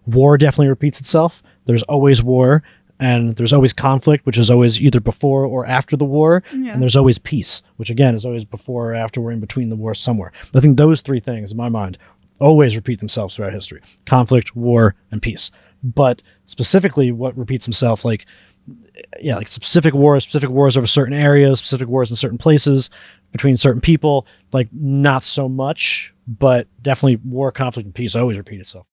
war definitely repeats itself. There's always war, and there's always conflict, which is always either before or after the war. Yeah. And there's always peace, which again is always before or after or in between the war somewhere. I think those three things, in my mind, always repeat themselves throughout history: conflict, war, and peace. But specifically what repeats himself, like specific wars over certain areas, specific wars in certain places, between certain people, like not so much, but definitely war, conflict, and peace always repeat itself.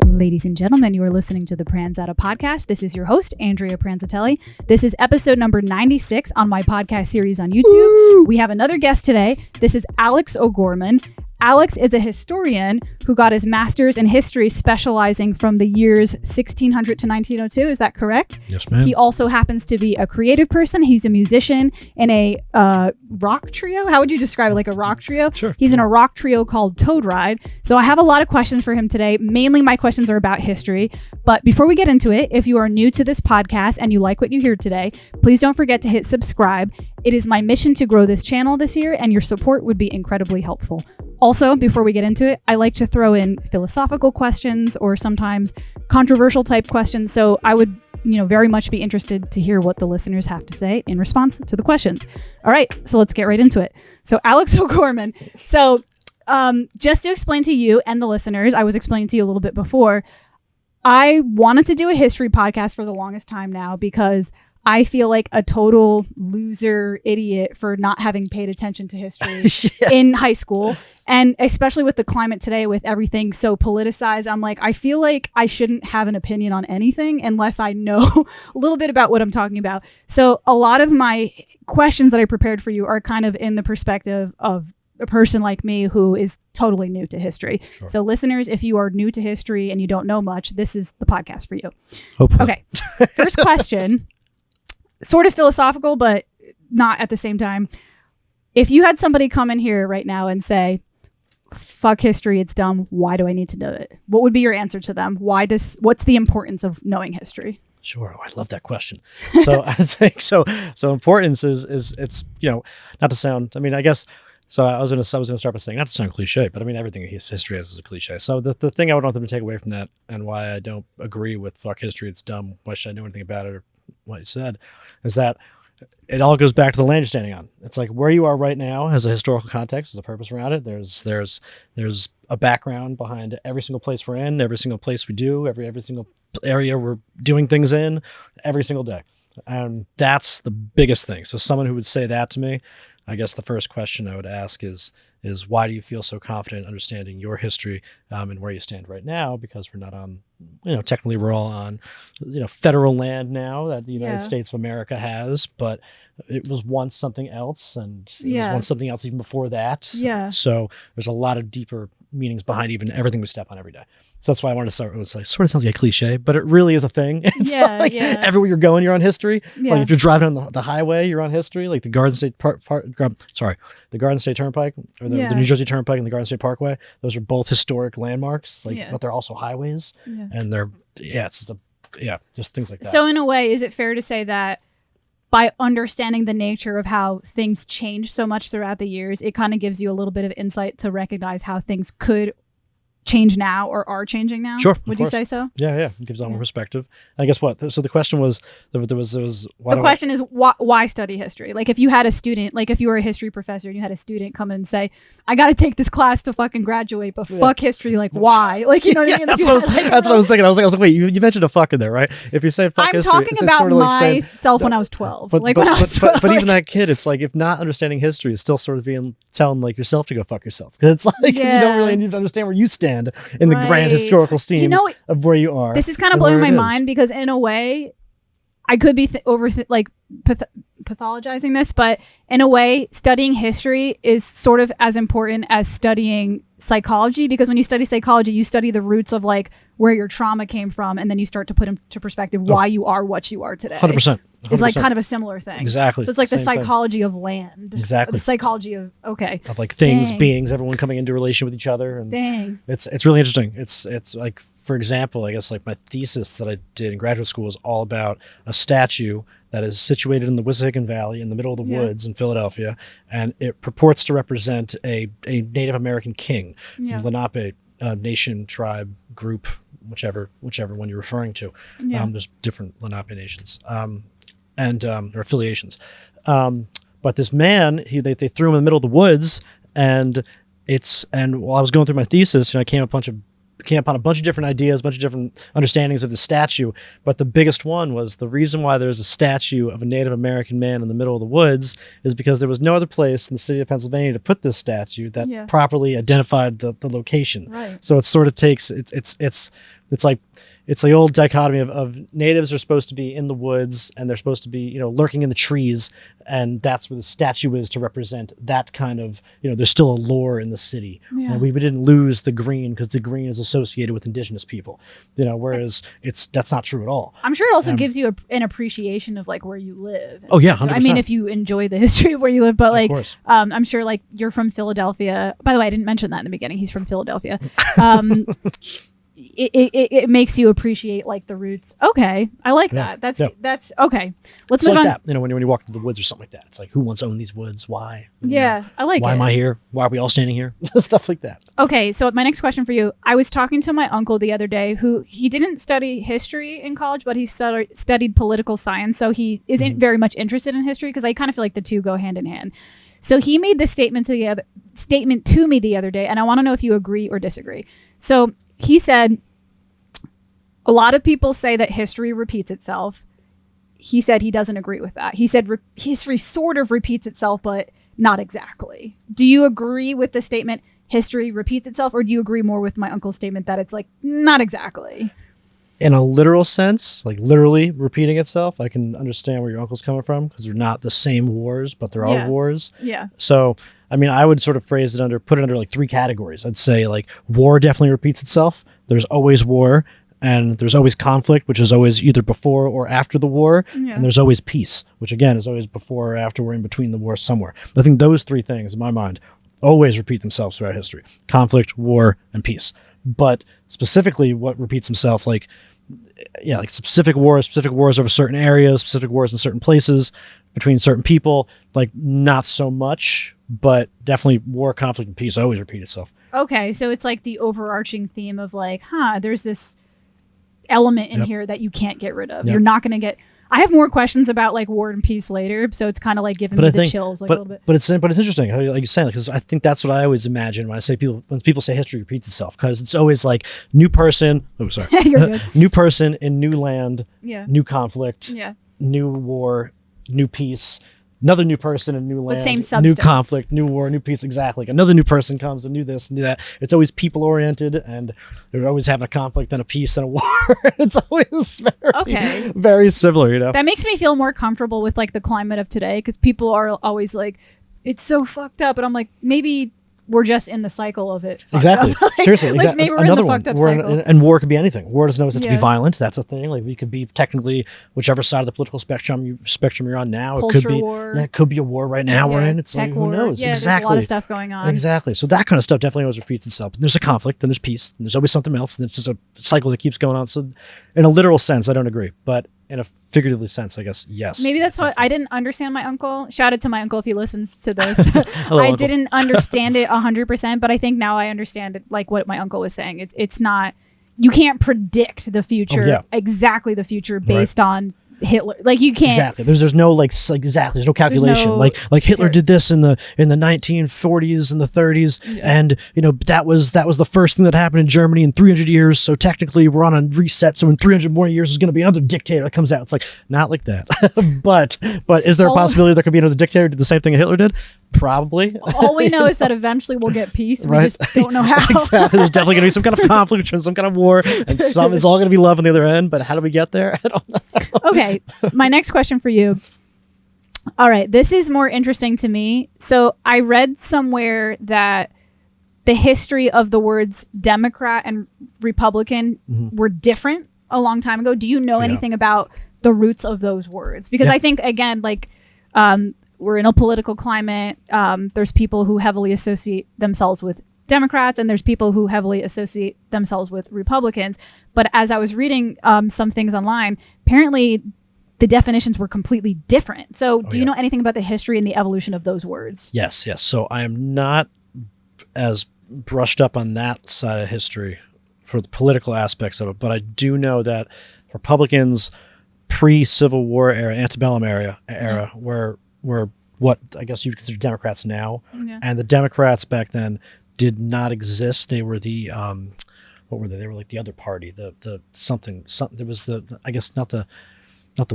Ladies and gentlemen, you are listening to the Pranzata Podcast. This is your host, Andrea Pranzatelli. This is episode number 96 on my podcast series on YouTube. Woo! We have another guest today. This is Alex O'Gorman. Alex is a historian who got his master's in history specializing from the years 1600 to 1902. Is that correct? Yes, ma'am. He also happens to be a creative person. He's a musician in a rock trio. How would you describe it? Like a rock trio? Sure. He's in a rock trio called TOADRIDE. So I have a lot of questions for him today. Mainly my questions are about history. But before we get into it, if you are new to this podcast and you like what you hear today, please don't forget to hit subscribe. It is my mission to grow this channel this year, and your support would be incredibly helpful. Also, before we get into it, I like to throw in philosophical questions or sometimes controversial type questions. So I would, very much be interested to hear what the listeners have to say in response to the questions. All right, so let's get right into it. So Alex O'Gorman. So just to explain to you and the listeners, I was explaining to you a little bit before, I wanted to do a history podcast for the longest time now because I feel like a total loser idiot for not having paid attention to history in high school. And especially with the climate today, with everything so politicized, I'm like, I feel like I shouldn't have an opinion on anything unless I know a little bit about what I'm talking about. So a lot of my questions that I prepared for you are kind of in the perspective of a person like me who is totally new to history. Sure. So listeners, if you are new to history and you don't know much, this is the podcast for you. Hopefully. Okay. First question. Sort of philosophical, but not at the same time. If you had somebody come in here right now and say, fuck history, it's dumb, why do I need to know it? What would be your answer to them? What's the importance of knowing history? Sure. Oh, I love that question. So I think so importance is it's, not to sound, I guess, so I was going to start by saying, not to sound cliche, but everything history has is a cliche. So the thing I would want them to take away from that, and why I don't agree with fuck history, it's dumb, why should I know anything about it, or what you said, is that it all goes back to the land you're standing on. It's like where you are right now has a historical context, there's a purpose around it. There's a background behind every single place we're in, every single place we do, every single area we're doing things in, every single day. And that's the biggest thing. So someone who would say that to me, I guess the first question I would ask is why do you feel so confident in understanding your history and where you stand right now? Because we're not on, technically we're all on, federal land now that the United States of America has, but it was once something else, and it was once something else even before that. Yeah. So there's a lot of deeper meanings behind even everything we step on every day. So that's why I wanted to start. It sort of sounds like a cliche, but it really is a thing. It's everywhere you're going, you're on history. Yeah. Like if you're driving on the highway, you're on history. Like the Garden State the Garden State Turnpike, or the New Jersey Turnpike and the Garden State Parkway. Those are both historic landmarks. But they're also highways, and they're just things like that. So in a way, is it fair to say that by understanding the nature of how things change so much throughout the years, it kind of gives you a little bit of insight to recognize how things could change now or are changing now? Sure. Would you say so? Yeah. It gives them a perspective. And guess what? So the question was, is why study history? Like if you had a student, like if you were a history professor and you had a student come in and say, I got to take this class to fucking graduate, but fuck history. Like why? Like, you know what I mean? Like, that's what I was thinking. I was like, wait, you mentioned a fuck in there, right? If you say fuck history, I'm talking about sort of myself when I was 12. But even that kid, it's like, if not understanding history is still sort of telling like yourself to go fuck yourself. Because it's like, you don't really need to understand where you stand in the grand historical schemes of where you are. This is kind of blowing my mind because in a way, I could be pathologizing this, but in a way, studying history is sort of as important as studying psychology, because when you study psychology, you study the roots of like where your trauma came from, and then you start to put into perspective why you are what you are today. 100%. It's like kind of a similar thing. Exactly. So it's like the psychology of land. Exactly. The psychology of of like things, beings, everyone coming into relation with each other. And it's really interesting. It's like, for example, I guess like my thesis that I did in graduate school was all about a statue that is situated in the Wissahickon Valley in the middle of the woods in Philadelphia, and it purports to represent a Native American king from Lenape nation, tribe, group, whichever one you're referring to. There's different Lenape nations or affiliations. But this man, they threw him in the middle of the woods, and while I was going through my thesis, I came upon a bunch of different ideas, a bunch of different understandings of the statue. But the biggest one was the reason why there's a statue of a Native American man in the middle of the woods is because there was no other place in the city of Pennsylvania to put this statue that properly identified the location. Right. So it sort of takes it's the old dichotomy of natives are supposed to be in the woods and they're supposed to be, lurking in the trees. And that's where the statue is to represent that kind of, there's still a lore in the city. Yeah. And we didn't lose the green because the green is associated with indigenous people, whereas that's not true at all. I'm sure it also gives you an appreciation of like where you live. Oh yeah. 100%. I mean, if you enjoy the history of where you live, but like, of course. I'm sure like you're from Philadelphia. By the way, I didn't mention that in the beginning. He's from Philadelphia. It makes you appreciate like the roots. Okay, I like that. That's okay. Let's move like on. That. When you walk through the woods or something like that, it's like, who once owned these woods? Why? I like why it. am I here? Why are we all standing here? Stuff like that. Okay, so my next question for you. I was talking to my uncle the other day who he didn't study history in college, but he studied political science. So he isn't very much interested in history because I kind of feel like the two go hand in hand. So he made this statement to me the other day, and I want to know if you agree or disagree. So he said, a lot of people say that history repeats itself. He said he doesn't agree with that. He said history sort of repeats itself, but not exactly. Do you agree with the statement history repeats itself, or do you agree more with my uncle's statement that it's like not exactly? In a literal sense, like literally repeating itself, I can understand where your uncle's coming from because they're not the same wars, but there are wars. Yeah. So, I mean, I would sort of put it under like three categories. I'd say like war definitely repeats itself. There's always war, and there's always conflict, which is always either before or after the war. Yeah. And there's always peace, which again is always before or after or in between the war somewhere. I think those three things, in my mind, always repeat themselves throughout history: conflict, war, and peace. But specifically what repeats himself, like specific wars over certain areas, specific wars in certain places, between certain people, like not so much, but definitely war, conflict, and peace always repeat itself. Okay, so it's like the overarching theme of like, there's this element in here that you can't get rid of. You're not going to get... I have more questions about like war and peace later, so it's kind of like giving me the chills like a little bit. But it's interesting how like you're saying, because I think that's what I always imagine when people say history repeats itself, because it's always like new person. Oh, sorry, new person in new land, new conflict, new war, new peace. Another new person and new land, same substance. New conflict, new war, new peace. Exactly. Like another new person comes and new this and new that. It's always people oriented, and they're always having a conflict and a peace and a war. It's always very similar, That makes me feel more comfortable with like the climate of today, because people are always like, it's so fucked up. And I'm like, maybe we're just in the cycle of it. Exactly. Seriously. Like maybe we're in the fucked up cycle. And war could be anything. War doesn't always have to be violent. That's a thing. Like we could be technically whichever side of the political spectrum you're on now. Culture it could be war. It could be a war right now we're in. It's like, who knows? Yeah, exactly. There's a lot of stuff going on. Exactly. So that kind of stuff definitely always repeats itself. There's a conflict, then there's peace, and there's always something else, and it's just a cycle that keeps going on. So in a literal sense, I don't agree. But in a figuratively sense, I guess, yes. Maybe that's what I didn't understand my uncle. Shout out to my uncle if he listens to this. I didn't understand it 100%, but I think now I understand it, like what my uncle was saying. It's not, you can't predict the future, exactly the future based on Hitler. Like you can't exactly. There's no there's no calculation. Like Hitler did this in the 1940s and the 30s, and that was the first thing that happened in Germany in 300 years. So technically we're on a reset. So in 300 more years is going to be another dictator that comes out. It's like not like that. but is there a possibility there could be another dictator who did the same thing that Hitler did? Probably. All we know is that eventually we'll get peace. We just don't know how. Exactly. There's definitely going to be some kind of conflict and some kind of war, and it's all going to be love on the other end. But how do we get there? I don't know. Okay. My next question for you. All right. This is more interesting to me. So I read somewhere that the history of the words Democrat and Republican were different a long time ago. Do you know anything about the roots of those words? Because I think, again, like, we're in a political climate. There's people who heavily associate themselves with Democrats, and there's people who heavily associate themselves with Republicans. But as I was reading some things online, apparently the definitions were completely different. So do you know anything about the history and the evolution of those words? Yes. So I am not as brushed up on that side of history for the political aspects of it, but I do know that Republicans pre-Civil War era, antebellum era were what I guess you'd consider Democrats now. Yeah. And the Democrats back then did not exist. They were the what were they? They were like the other party, the something. There was I guess not the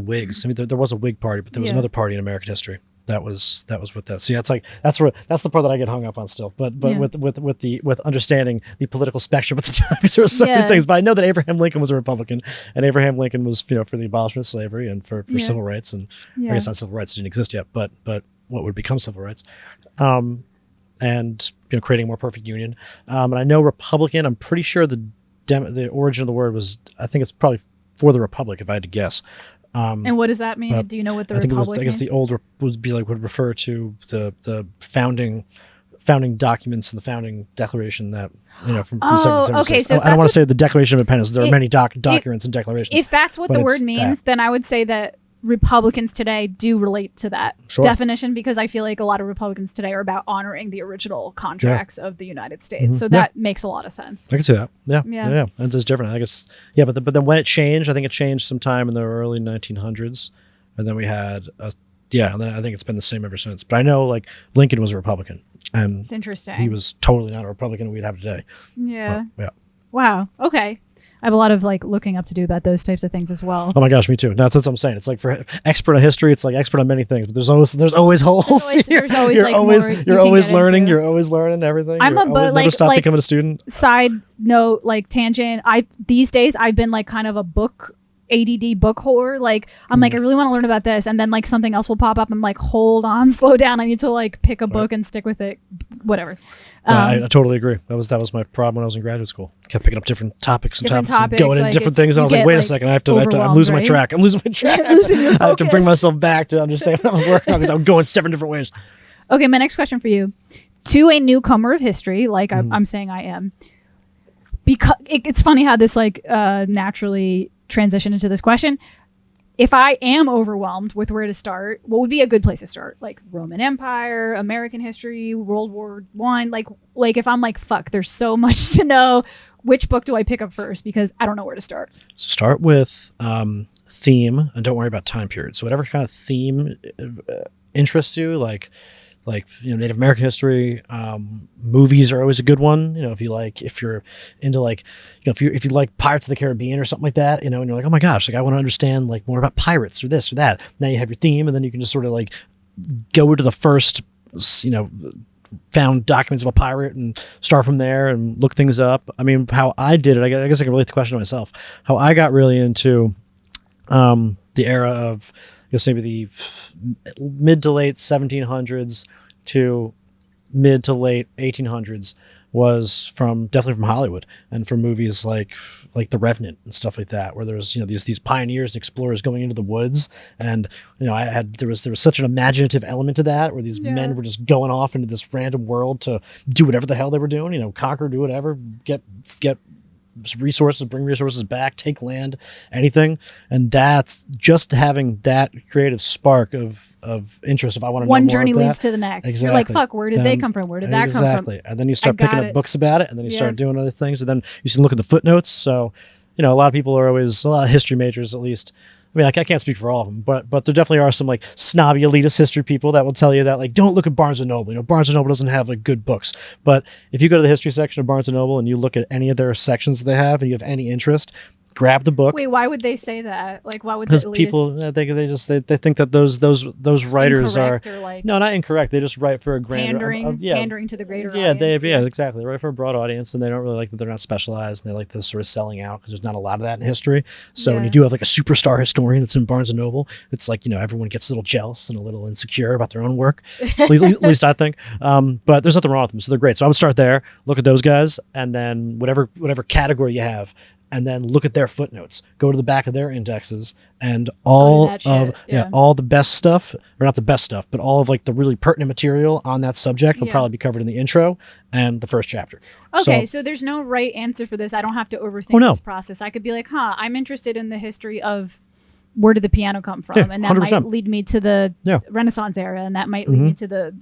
Whigs. I mean, there was a Whig party, but there was another party in American history that was what that. See, that's the part that I get hung up on still. But with understanding the political spectrum at the time, because there were so many things. But I know that Abraham Lincoln was a Republican, and Abraham Lincoln was for the abolishment of slavery and for civil rights, and I guess not civil rights didn't exist yet, but what would become civil rights, and creating a more perfect union. And I know Republican. I'm pretty sure the origin of the word was, I think it's probably for the Republic, if I had to guess. And what does that mean? Do you know what the Republic I guess the old would refer to the founding documents and the founding declaration that from 1776. Okay, so I don't want to say the Declaration of Independence. There are many documents and declarations. If that's what the word means, then I would say that Republicans today do relate to that definition, because I feel like a lot of Republicans today are about honoring the original contracts of the United States. Mm-hmm. So that makes a lot of sense. I can see that. Yeah. And it's different. I guess. Yeah, but then when it changed, I think it changed sometime in the early 1900s, and then we had and then I think it's been the same ever since. But I know like Lincoln was a Republican, and it's interesting. He was totally not a Republican we'd have today. Yeah. But, yeah. Wow. Okay. I have a lot of like looking up to do about those types of things as well. Oh my gosh, me too. That's what I'm saying. It's like for expert on history, it's like expert on many things, but there's always holes. You're always learning. You're always learning everything. Never stop becoming a student. Side note, like tangent. These days I've been like kind of a book ADD book whore. Like I'm like I really want to learn about this, and then like something else will pop up. I'm like, hold on, slow down. I need to like pick a book and stick with it. Whatever. I totally agree. That was my problem when I was in graduate school. Kept picking up different topics and going into different things, and I was like, wait a second, I'm losing my track. I have to bring myself back to understand what I was working on, because I'm going 7 different ways. Okay, my next question for you. To a newcomer of history, like I'm saying I am, because it's funny how this like naturally transitioned into this question. If I am overwhelmed with where to start, what would be a good place to start? Like Roman Empire, American history, World War I. Like if I'm like, fuck, there's so much to know. Which book do I pick up first? Because I don't know where to start. So start with theme, and don't worry about time period. So whatever kind of theme interests you, like Native American history, movies are always a good one. If you're into like, if you like Pirates of the Caribbean or something like that, and you're like, oh my gosh, like I want to understand like more about pirates or this or that. Now you have your theme, and then you can just sort of like go to the first, found documents of a pirate and start from there and look things up. I mean, how I did it, I guess I can relate the question to myself. How I got really into the era of, I guess maybe the mid to late 1700s to mid to late 1800s was definitely from Hollywood and from movies like The Revenant and stuff like that, where there's these pioneers and explorers going into the woods, and there was such an imaginative element to that, where these men were just going off into this random world to do whatever the hell they were doing, conquer, do whatever, get resources, bring resources back, take land, anything. And that's just having that creative spark of interest. If I want to know more, one journey leads to the next. Exactly. You're like, fuck, where did they come from? Where did that come from? Exactly. And then you start picking up books about it, and then you start doing other things, and then you can look at the footnotes. So, a lot of people are a lot of history majors, at least. I mean, I can't speak for all of them, but there definitely are some like snobby elitist history people that will tell you that like, don't look at Barnes and Noble. Barnes and Noble doesn't have like good books. But if you go to the history section of Barnes and Noble and you look at any of their sections that they have, and you have any interest, grab the book. Wait, why would they say that? Like, why would because people they think that those writers are not incorrect. They just write for a grander pandering to the greater audience. Exactly. They write for a broad audience, and they don't really like that they're not specialized, and they like the sort of selling out, because there's not a lot of that in history. So when you do have like a superstar historian that's in Barnes and Noble, it's like everyone gets a little jealous and a little insecure about their own work. At least I think. But there's nothing wrong with them, so they're great. So I would start there, look at those guys, and then whatever category you have. And then look at their footnotes. Go to the back of their indexes, and all the best stuff, or not the best stuff, but all of like the really pertinent material on that subject will probably be covered in the intro and the first chapter. Okay, so there's no right answer for this. I don't have to overthink this process. I could be like, I'm interested in the history of where did the piano come from? Yeah, and that 100%. might lead me to the Yeah. Renaissance era, and that might lead me to the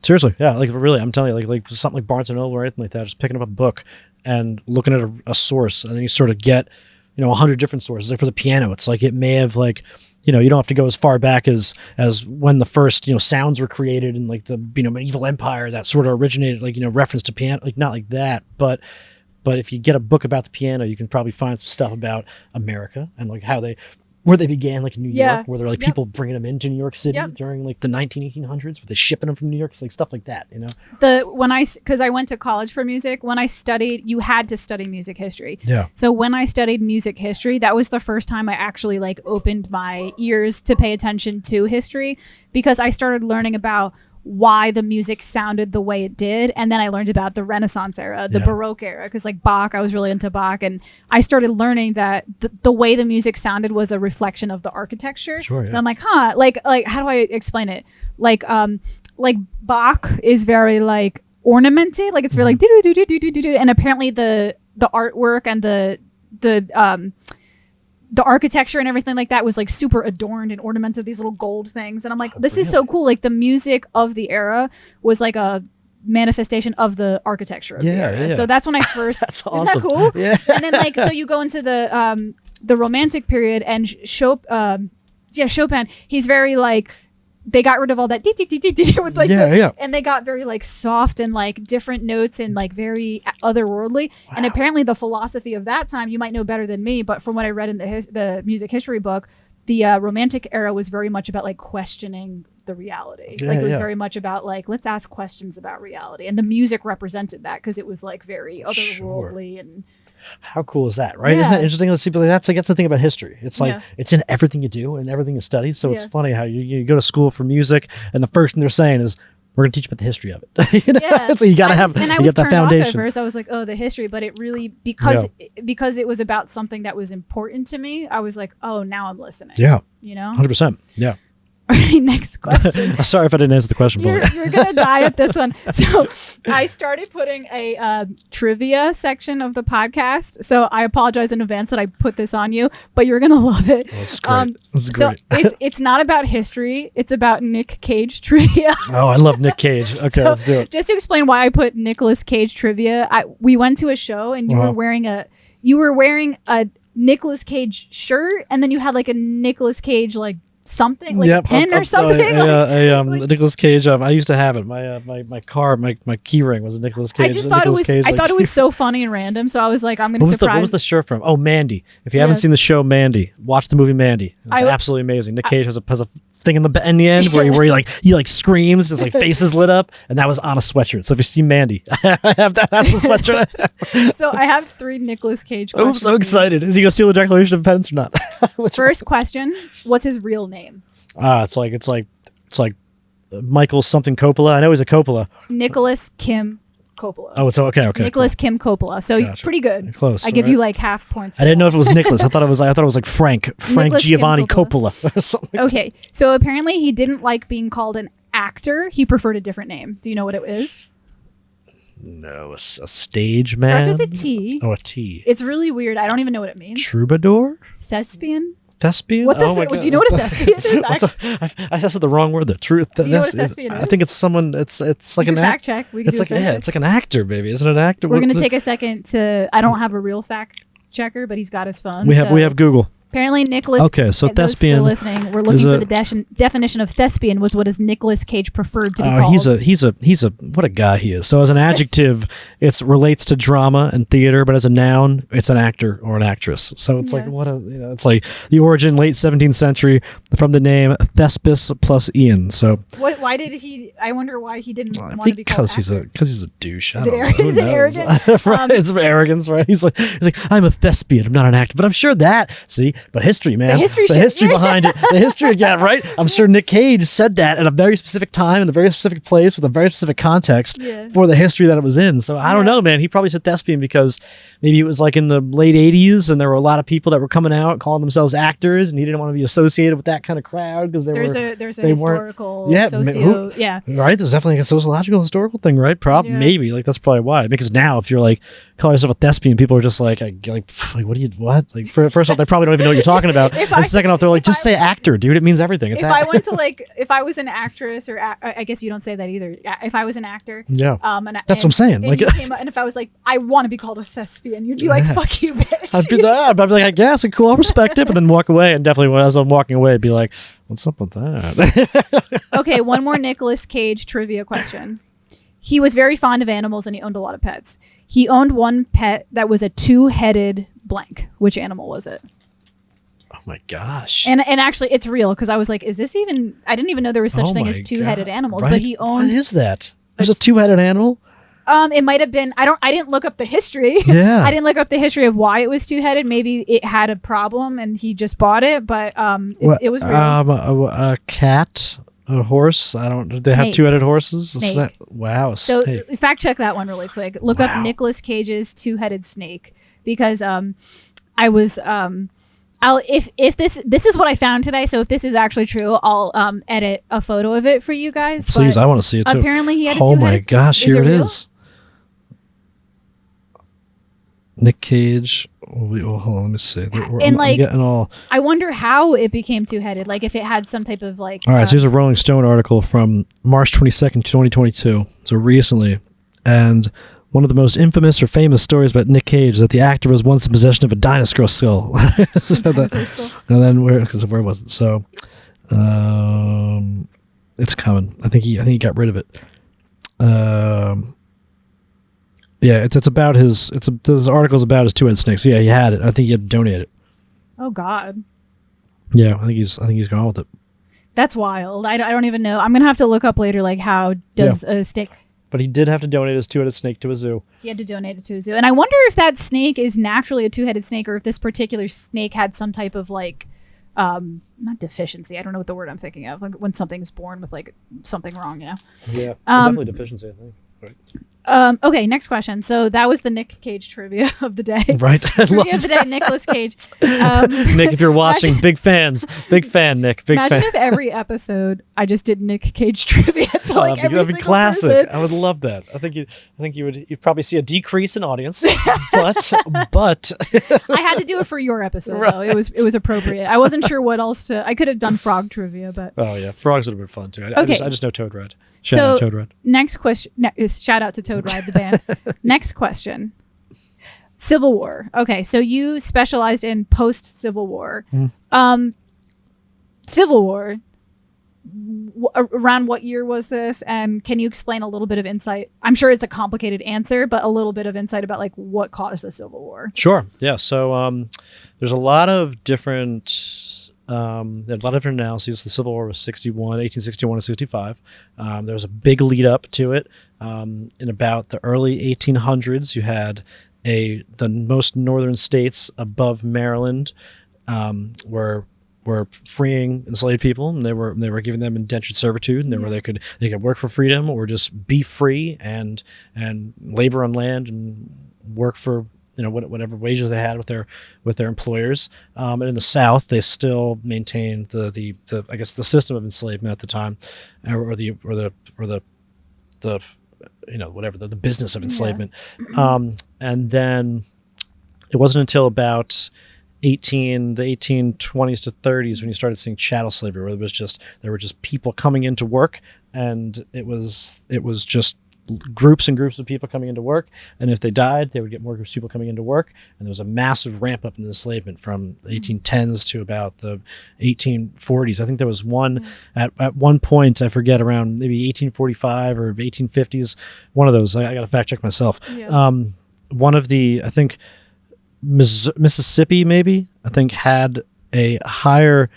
Seriously, yeah, like really, I'm telling you, like something like Barnes and Noble or anything like that, just picking up a book and looking at a source, and then you sort of get, 100 different sources. Like for the piano, it's like it may have like, you don't have to go as far back as when the first, sounds were created in like the, medieval empire that sort of originated, like, reference to piano, like not like that, but if you get a book about the piano, you can probably find some stuff about America and like where they began, like in New York, where they're like people bringing them into New York City during like the 1800s, where they shipping them from New York, like stuff like that, Because I went to college for music, when I studied, you had to study music history. Yeah. So when I studied music history, that was the first time I actually like opened my ears to pay attention to history, because I started learning about why the music sounded the way it did, and then I learned about the Renaissance era, the Baroque era, because like Bach, I was really into Bach, and I started learning that the way the music sounded was a reflection of the architecture. Sure, yeah. And I'm like, like how do I explain it? Like Bach is very like ornamented, like it's very like do-do-do-do-do-do-do, and apparently the artwork and the architecture and everything like that was like super adorned and ornamented, these little gold things. And I'm like, this is so cool. Like the music of the era was like a manifestation of the architecture of the era. Yeah. So that's when I first, That's isn't awesome. that cool? Yeah. And then like, so you go into the Romantic period, and Chopin, he's very like, they got rid of all that with like and they got very like soft and like different notes and like very otherworldly. Wow. And apparently the philosophy of that time, you might know better than me, but from what I read in the music history book, the Romantic era was very much about like questioning the reality. Like it was very much about like, let's ask questions about reality, and the music represented that because it was like very otherworldly. And how cool is that, right? Yeah. Isn't that interesting? Let's see, but that's the thing about history. It's like it's in everything you do and everything you study. So it's funny how you go to school for music, and the first thing they're saying is, we're going to teach you about the history of it. So you got to have you get that foundation. Off at first, I was like, oh, the history, but it really because it was about something that was important to me. I was like, oh, now I'm listening. Yeah, 100%. Yeah. All right, next question. Sorry if I didn't answer the question for you. You're gonna die at this one. So I started putting a trivia section of the podcast. So I apologize in advance that I put this on you, but you're gonna love it. That's great. This is great. So it's not about history. It's about Nick Cage trivia. Oh, I love Nick Cage. Okay, let's do it. Just to explain why I put Nicolas Cage trivia, we went to a show and you were wearing a Nicolas Cage shirt, and then you had like a Nicolas Cage like something like a pen or something. Nicolas Cage. I used to have it. My car, my key ring was a Nicolas Cage. I just thought it was so funny and random. So I was like, I'm going to surprise. What was the shirt from? Oh, Mandy. If you haven't seen the show Mandy, watch the movie Mandy. It's absolutely amazing. Nick Cage has a thing in the end where he screams, his like face is lit up, and that was on a sweatshirt. So if you see Mandy, I have that. That's the sweatshirt. So I have 3 Nicolas Cage questions. I'm so excited. Is he gonna steal the Declaration of Independence or not? First question: what's his real name? It's like Michael something Coppola. I know he's a Coppola. Nicholas Kim Coppola. Oh, it's okay. Nicholas Kim Coppola. So Gotcha. Pretty good. Close. I give you like half points. I didn't know if it was Nicholas. I thought it was like Frank Nicholas Giovanni Kim Coppola or something. Okay, so apparently he didn't like being called an actor. He preferred a different name. Do you know what it is? No, a stage man. Starts with a T. Oh, a T. It's really weird. I don't even know what it means. Troubadour? Thespian? Thespian? What's my God. do you know what a thespian is? I said the wrong word there. Do you know what a thespian is? I think it's someone. It's like an fact check. We can it's like it's like an actor, baby. Isn't it an actor? We're gonna take a second to. I don't have a real fact checker, but he's got his phone. We have Google. Apparently, Nicholas. Okay, so thespian. Still listening. We're looking for the definition of thespian. Was what is Nicolas Cage preferred to be called? He's a what a guy he is. So as an adjective, it relates to drama and theater, but as a noun, it's an actor or an actress. So it's like it's like the origin late 17th century from the name Thespis plus Ian. So why did he? I wonder why he didn't want to be called actor. Because he's a douche. Is it arrogant? Right, it's arrogance, right? He's like I'm a thespian. I'm not an actor, but I'm sure that But history, man. The history behind it. The history again, right? I'm sure Nick Cage said that at a very specific time in a very specific place with a very specific context for the history that it was in. So I don't know, man. He probably said thespian because maybe it was like in the late 80s and there were a lot of people that were coming out calling themselves actors and he didn't want to be associated with that kind of crowd because there's a historical right? There's definitely a sociological historical thing, right? Maybe like that's probably why. Because now if you're like calling yourself a thespian, people are just like what do you like? First off, they probably don't even know know what you're talking about. And second off, they're like, just say actor, dude. It means everything. It's if I went to like, if I was an actress, or I guess you don't say that either. If I was an actor, yeah, and, that's what I'm saying. Like, and if I was like, I want to be called a thespian, you'd be like, fuck you, bitch. I'd be like, I guess, cool, I'll respect it, but then walk away. And definitely, as I'm walking away, I'd be like, what's up with that? Okay, one more Nicolas Cage trivia question. He was very fond of animals and he owned a lot of pets. He owned one pet that was a two-headed blank. Which animal was it? Oh my gosh. And actually, it's real, because I was like, is this even... I didn't even know there was such thing as two-headed animals. Right? But he owned... What is that? There's a two-headed animal? It might have been... I didn't look up the history. Yeah. I didn't look up the history of why it was two-headed. Maybe it had a problem and he just bought it. But it was real. A cat... A horse? I don't... Do they have two-headed horses? Snake. Wow, so snake. Fact check that one really quick. Look up Nicolas Cage's two-headed snake, because I was I'll if this is what I found today. So if this is actually true, I'll edit a photo of it for you guys. Please, I want to see it too. Apparently he had a Oh two-headed my gosh, here it real? is. Nick Cage. Hold on, let me see. I'm getting all... I wonder how it became two-headed. Like if it had some type of like... All right, so here's a Rolling Stone article from March 22nd, 2022. So recently. And one of the most infamous or famous stories about Nick Cage is that the actor was once in possession of a dinosaur skull. And then where was it? So it's coming. I think he got rid of it. Yeah, it's about his... This article's about his two-headed snake. So yeah, he had it. I think he had to donate it. Oh God. Yeah, I think he's gone with it. That's wild. I don't even know. I'm gonna have to look up later. Like, how does a snake? But he did have to donate his two-headed snake to a zoo. He had to donate it to a zoo, and I wonder if that snake is naturally a two-headed snake, or if this particular snake had some type of like, not deficiency. I don't know what the word I'm thinking of. Like when something's born with like something wrong, you know? Yeah, definitely deficiency, I think. Right. Okay, next question. So that was the Nick Cage trivia of the day. Right. Trivia of the day, Nicolas Cage. Nick, if you're watching, big fan, Nick. Big imagine fan. if every episode I just did Nick Cage trivia to like every that'd be single classic. person. I would love that. I think you'd probably see a decrease in audience, but I had to do it for your episode though. It was appropriate. I wasn't sure what else to. I could have done frog trivia, but oh yeah, frogs would have been fun too. Okay. I just know Toadride. Shout out Toadride. Next question is shout out to Toadride the band. Next question. Civil War. Okay, so you specialized in post Civil War. Civil War. Around what year was this? And can you explain a little bit of insight? I'm sure it's a complicated answer, but a little bit of insight about like what caused the Civil War. Sure. Yeah. So there's a lot of different. There are a lot of different analyses. The Civil War was 1861 to 65. There was a big lead up to it. In about the early 1800s, you had the most northern states above Maryland were freeing enslaved people, and they were giving them indentured servitude, and they could work for freedom or just be free and labor on land and work for whatever wages they had with their employers. And in the South, they still maintained the I guess the system of enslavement at the time, or the business of enslavement. And then it wasn't until about the 1820s to 30s when you started seeing chattel slavery, where there were just people coming into work, and it was just groups and groups of people coming into work, and if they died, they would get more groups of people coming into work, and there was a massive ramp up in enslavement from the 1810s to about the 1840s. I think there was one at one point, I forget, around maybe 1845 or 1850s, one of those. I got to fact check myself. One of the, I think Mississippi maybe, I think had a higher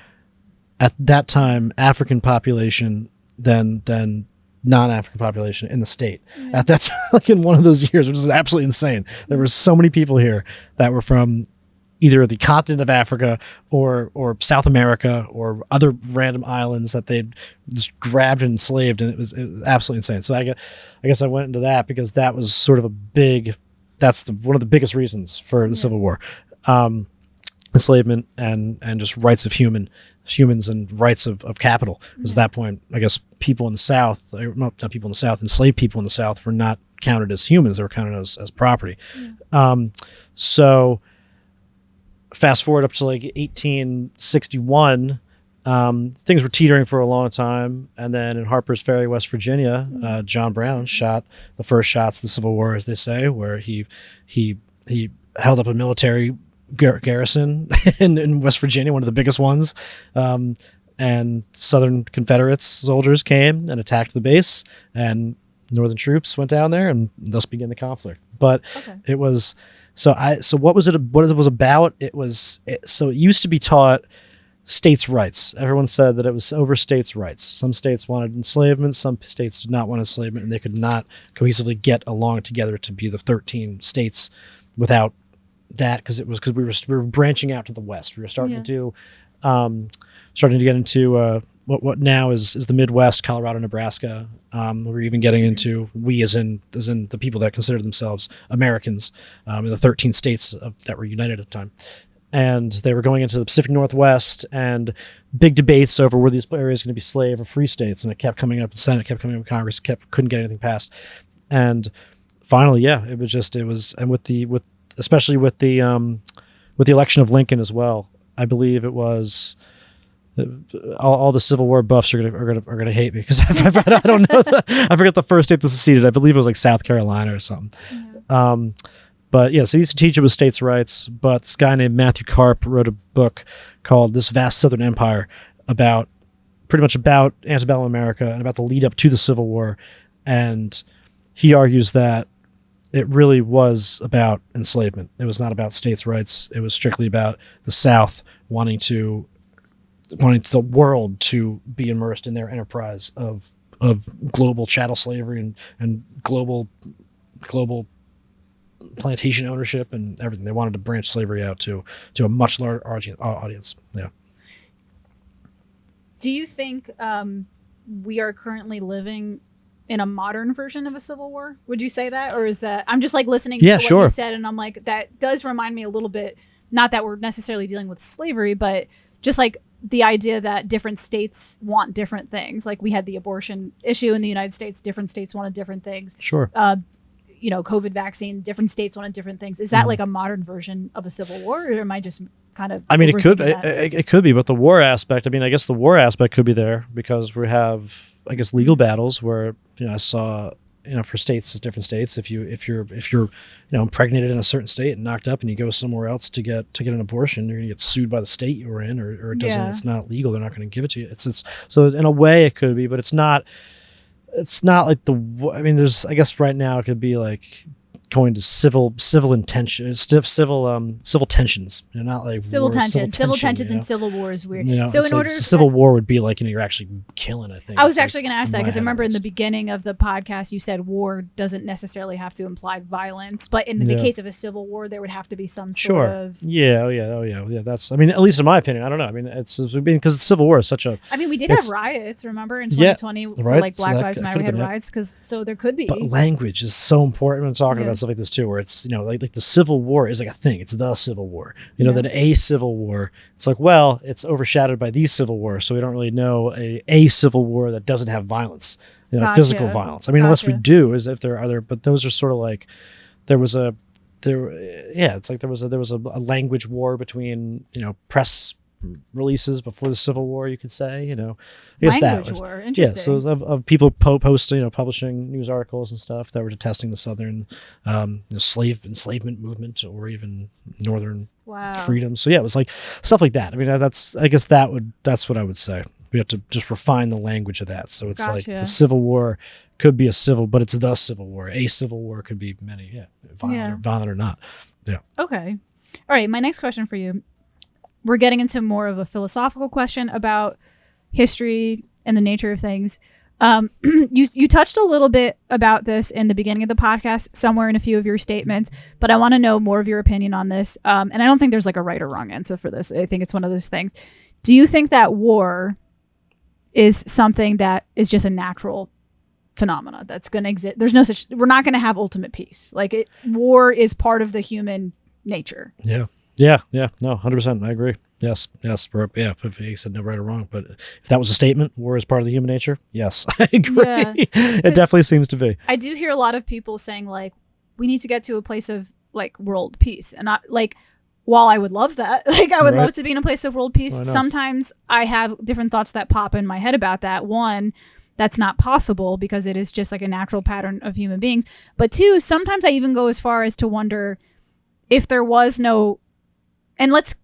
at that time African population than non-African population in the state at that time, like in one of those years, which is absolutely insane. There were so many people here that were from either the continent of Africa or South America or other random islands that they'd just grabbed and enslaved, and it was absolutely insane. So I guess I went into that because that was sort of one of the biggest reasons for the Civil War. Enslavement and just rights of humans and rights of capital. Because at that point, I guess people in the South, not people in the South, enslaved people in the South were not counted as humans. They were counted as property. So fast forward up to like 1861, things were teetering for a long time, and then in Harper's Ferry, West Virginia, John Brown shot the first shots of the Civil War, as they say, where he held up a military garrison in West Virginia, one of the biggest ones, and Southern Confederates soldiers came and attacked the base, and Northern troops went down there, and thus began the conflict. But it was so what was it? What it was about? It used to be taught states' rights. Everyone said that it was over states' rights. Some states wanted enslavement, some states did not want enslavement, and they could not cohesively get along together to be the 13 states without that, because we were branching out to the west. We were starting to get into what now is the Midwest, Colorado, Nebraska. We're even getting into, as in the people that consider themselves Americans, in the 13 states that were united at the time. And they were going into the Pacific Northwest, and big debates over were these areas going to be slave or free states. And it kept coming up in the Senate, kept coming up in Congress, couldn't get anything passed. And finally, especially with the election of Lincoln as well. I believe it was all the Civil War buffs are gonna hate me because I don't know. I forget the first state that seceded. I believe it was like South Carolina or something. Yeah. But yeah, so he used to teach it with states' rights. But this guy named Matthew Karp wrote a book called "This Vast Southern Empire," pretty much about antebellum America and about the lead up to the Civil War. And he argues that it really was about enslavement. It was not about states' rights. It was strictly about the South wanting the world to be immersed in their enterprise of global chattel slavery and global plantation ownership and everything. They wanted to branch slavery out to a much larger audience. Yeah. Do you think we are currently living in a modern version of a Civil War? Would you say that? Or is that, I'm just like listening to what you said, and I'm like, that does remind me a little bit, not that we're necessarily dealing with slavery, but just like the idea that different states want different things. Like we had the abortion issue in the United States, different states wanted different things. Sure. COVID vaccine, different states wanted different things. Is that like a modern version of a Civil War, or am I just kind of? I mean, it could be, but the war aspect. I mean, I guess the war aspect could be there because we have, I guess, legal battles where I saw, for states, different states. If you're impregnated in a certain state and knocked up, and you go somewhere else to get an abortion, you're gonna get sued by the state you were in, or it doesn't. Yeah. It's not legal. They're not going to give it to you. It's so in a way it could be, but it's not. It's not like there's, I guess right now it could be like going to civil tensions, not like civil tensions and civil war is weird. So in order, civil war would be like you're actually killing. I think I was actually going to ask that because I remember in the beginning of the podcast you said war doesn't necessarily have to imply violence, but in the case of a civil war there would have to be some sort of yeah. That's, I mean, at least in my opinion, I don't know. I mean, it's because the Civil War is such a. I mean, we did have riots. Remember in 2020 for like Black Lives Matter, we had riots so there could be. But language is so important when talking about stuff like this too, where it's like the Civil War is like a thing. It's the Civil War. That a Civil War. It's like, well, it's overshadowed by the Civil War, so we don't really know a Civil War that doesn't have violence, physical violence. I mean, unless we do, is if there are other. But those are sort of like it's like there was a language war between press releases before the Civil War, you could say, I guess language war. Interesting. Yeah, so of people posting, publishing news articles and stuff that were detesting the Southern enslavement movement or even Northern freedom. So yeah, it was like stuff like that. I mean, that's what I would say. We have to just refine the language of that. So it's like the Civil War could be but it's the Civil War. A Civil War could be many, violent or not. Yeah. Okay. All right. My next question for you. We're getting into more of a philosophical question about history and the nature of things. You touched a little bit about this in the beginning of the podcast, somewhere in a few of your statements, but I want to know more of your opinion on this. And I don't think there's like a right or wrong answer for this. I think it's one of those things. Do you think that war is something that is just a natural phenomena that's going to exist? There's no such, we're not going to have ultimate peace. Like war is part of the human nature. Yeah. No, 100%. I agree. Yes. If he said no right or wrong, but if that was a statement, war is part of the human nature. Yes, I agree. Yeah. It definitely seems to be. I do hear a lot of people saying like, we need to get to a place of like world peace, and while I would love that, like I would Right. love to be in a place of world peace, I know. sometimes I have different thoughts that pop in my head about that. One, that's not possible because it is just like a natural pattern of human beings. But two, sometimes I even go as far as to wonder if there was no, and let's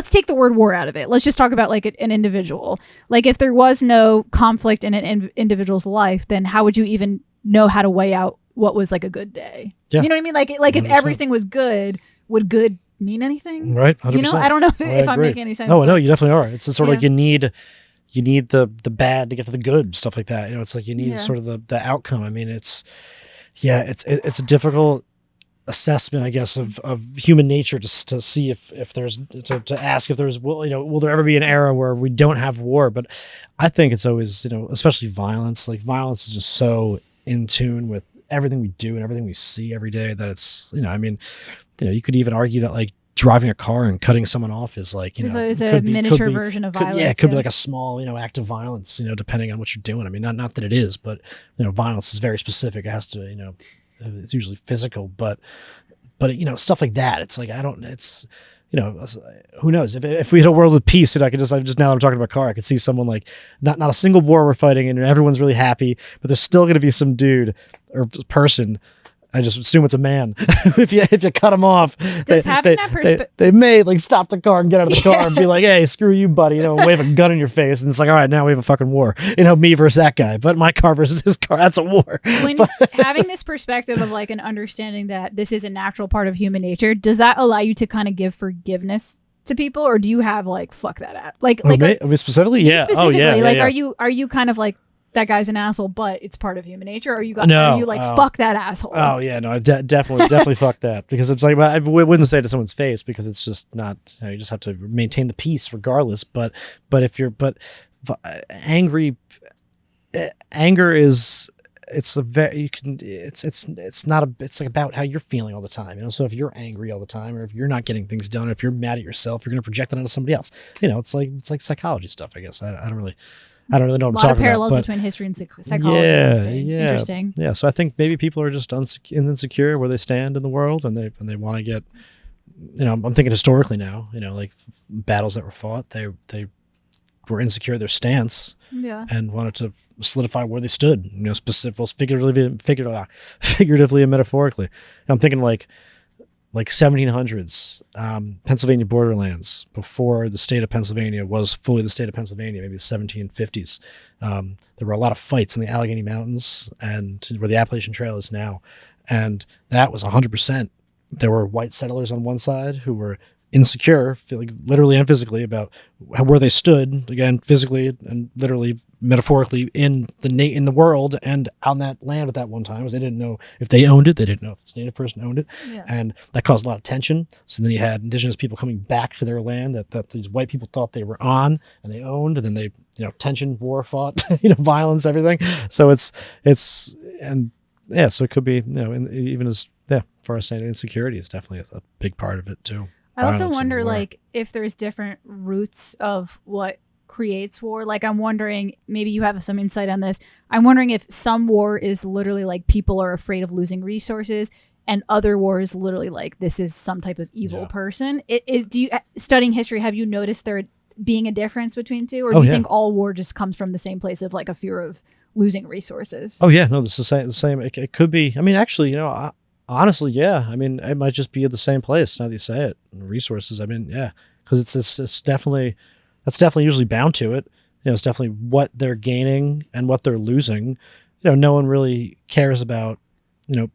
take the word war out of it. Let's just talk about like an individual. Like if there was no conflict in an individual's life, then how would you even know how to weigh out what was like a good day? Yeah. You know what I mean? Like if 100%. everything was good, would good mean anything? Right. 100%. You know, I don't know if I'm agree. making any sense. No, but- no, you definitely are. It's sort of Yeah. like you need the bad to get to the good, stuff like that. You know, it's like you need Yeah. sort of the outcome. I mean, it's a difficult assessment, I guess, of human nature to see if there's to ask if there's will there ever be an era where we don't have war. But I think it's always, especially violence. Like violence is just so in tune with everything we do and everything we see every day that it's you could even argue that like driving a car and cutting someone off is like It's a could be- miniature could be- version of could- violence. yeah, it could be like a small act of violence, depending on what you're doing. I mean, not that it is, but violence is very specific. It has to it's usually physical, but stuff like that. It's like who knows if we had a world of peace, I just now that I'm talking about car, I could see someone like not a single war we're fighting and everyone's really happy, but there's still going to be some dude or person. I just assume it's a man. if you cut him off, they may like stop the car and get out of the car and be like, "Hey, screw you, buddy!" Wave a gun in your face, and it's like, "All right, now we have a fucking war." Me versus that guy, but my car versus his car. That's a war. When having this perspective of like an understanding that this is a natural part of human nature, does that allow you to kind of give forgiveness to people, or do you have like fuck that at like specifically? Yeah. specifically, yeah. Are you kind of like, that guy's an asshole, but it's part of human nature? Or are you fuck that asshole? Oh yeah, no, definitely fuck that, because it's like I wouldn't say it to someone's face because it's just not. You just have to maintain the peace regardless. But anger is it's like about how you're feeling all the time. So if you're angry all the time, or if you're not getting things done, or if you're mad at yourself, you're going to project that onto somebody else. It's like psychology stuff, I guess. I don't really know what I'm talking about. A lot of parallels between history and psychology. Yeah. Interesting. Yeah. So I think maybe people are just insecure where they stand in the world, and they want to get, I'm thinking historically now, like battles that were fought, they were insecure of their stance, and wanted to solidify where they stood, figuratively and metaphorically. And I'm thinking like 1700s, Pennsylvania borderlands, before the state of Pennsylvania was fully the state of Pennsylvania, maybe the 1750s. There were a lot of fights in the Allegheny Mountains and where the Appalachian Trail is now. And that was 100%. There were white settlers on one side who were insecure, literally and physically, about where they stood, again, physically and literally, metaphorically, in the world and on that land at that one time, because they didn't know if they owned it, they didn't know if this native person owned it, and that caused a lot of tension. So then you had indigenous people coming back to their land that these white people thought they were on and they owned, and then they, tension, war fought, violence, everything. So so it could be, even as far as saying insecurity is definitely a big part of it too. I also wonder, like, if there's different roots of what creates war. Like, I'm wondering, maybe you have some insight on this. I'm wondering if some war is literally like people are afraid of losing resources, and other war is literally like this is some type of evil person. Studying history, have you noticed there being a difference between two, or do you think all war just comes from the same place of like a fear of losing resoresos? Oh yeah, no, this is the same. It could be. I mean, actually, honestly, yeah. I mean, it might just be at the same place now that you say it. Resources. I mean, yeah, because it's definitely, that's definitely usually bound to it. It's definitely what they're gaining and what they're losing. No one really cares about,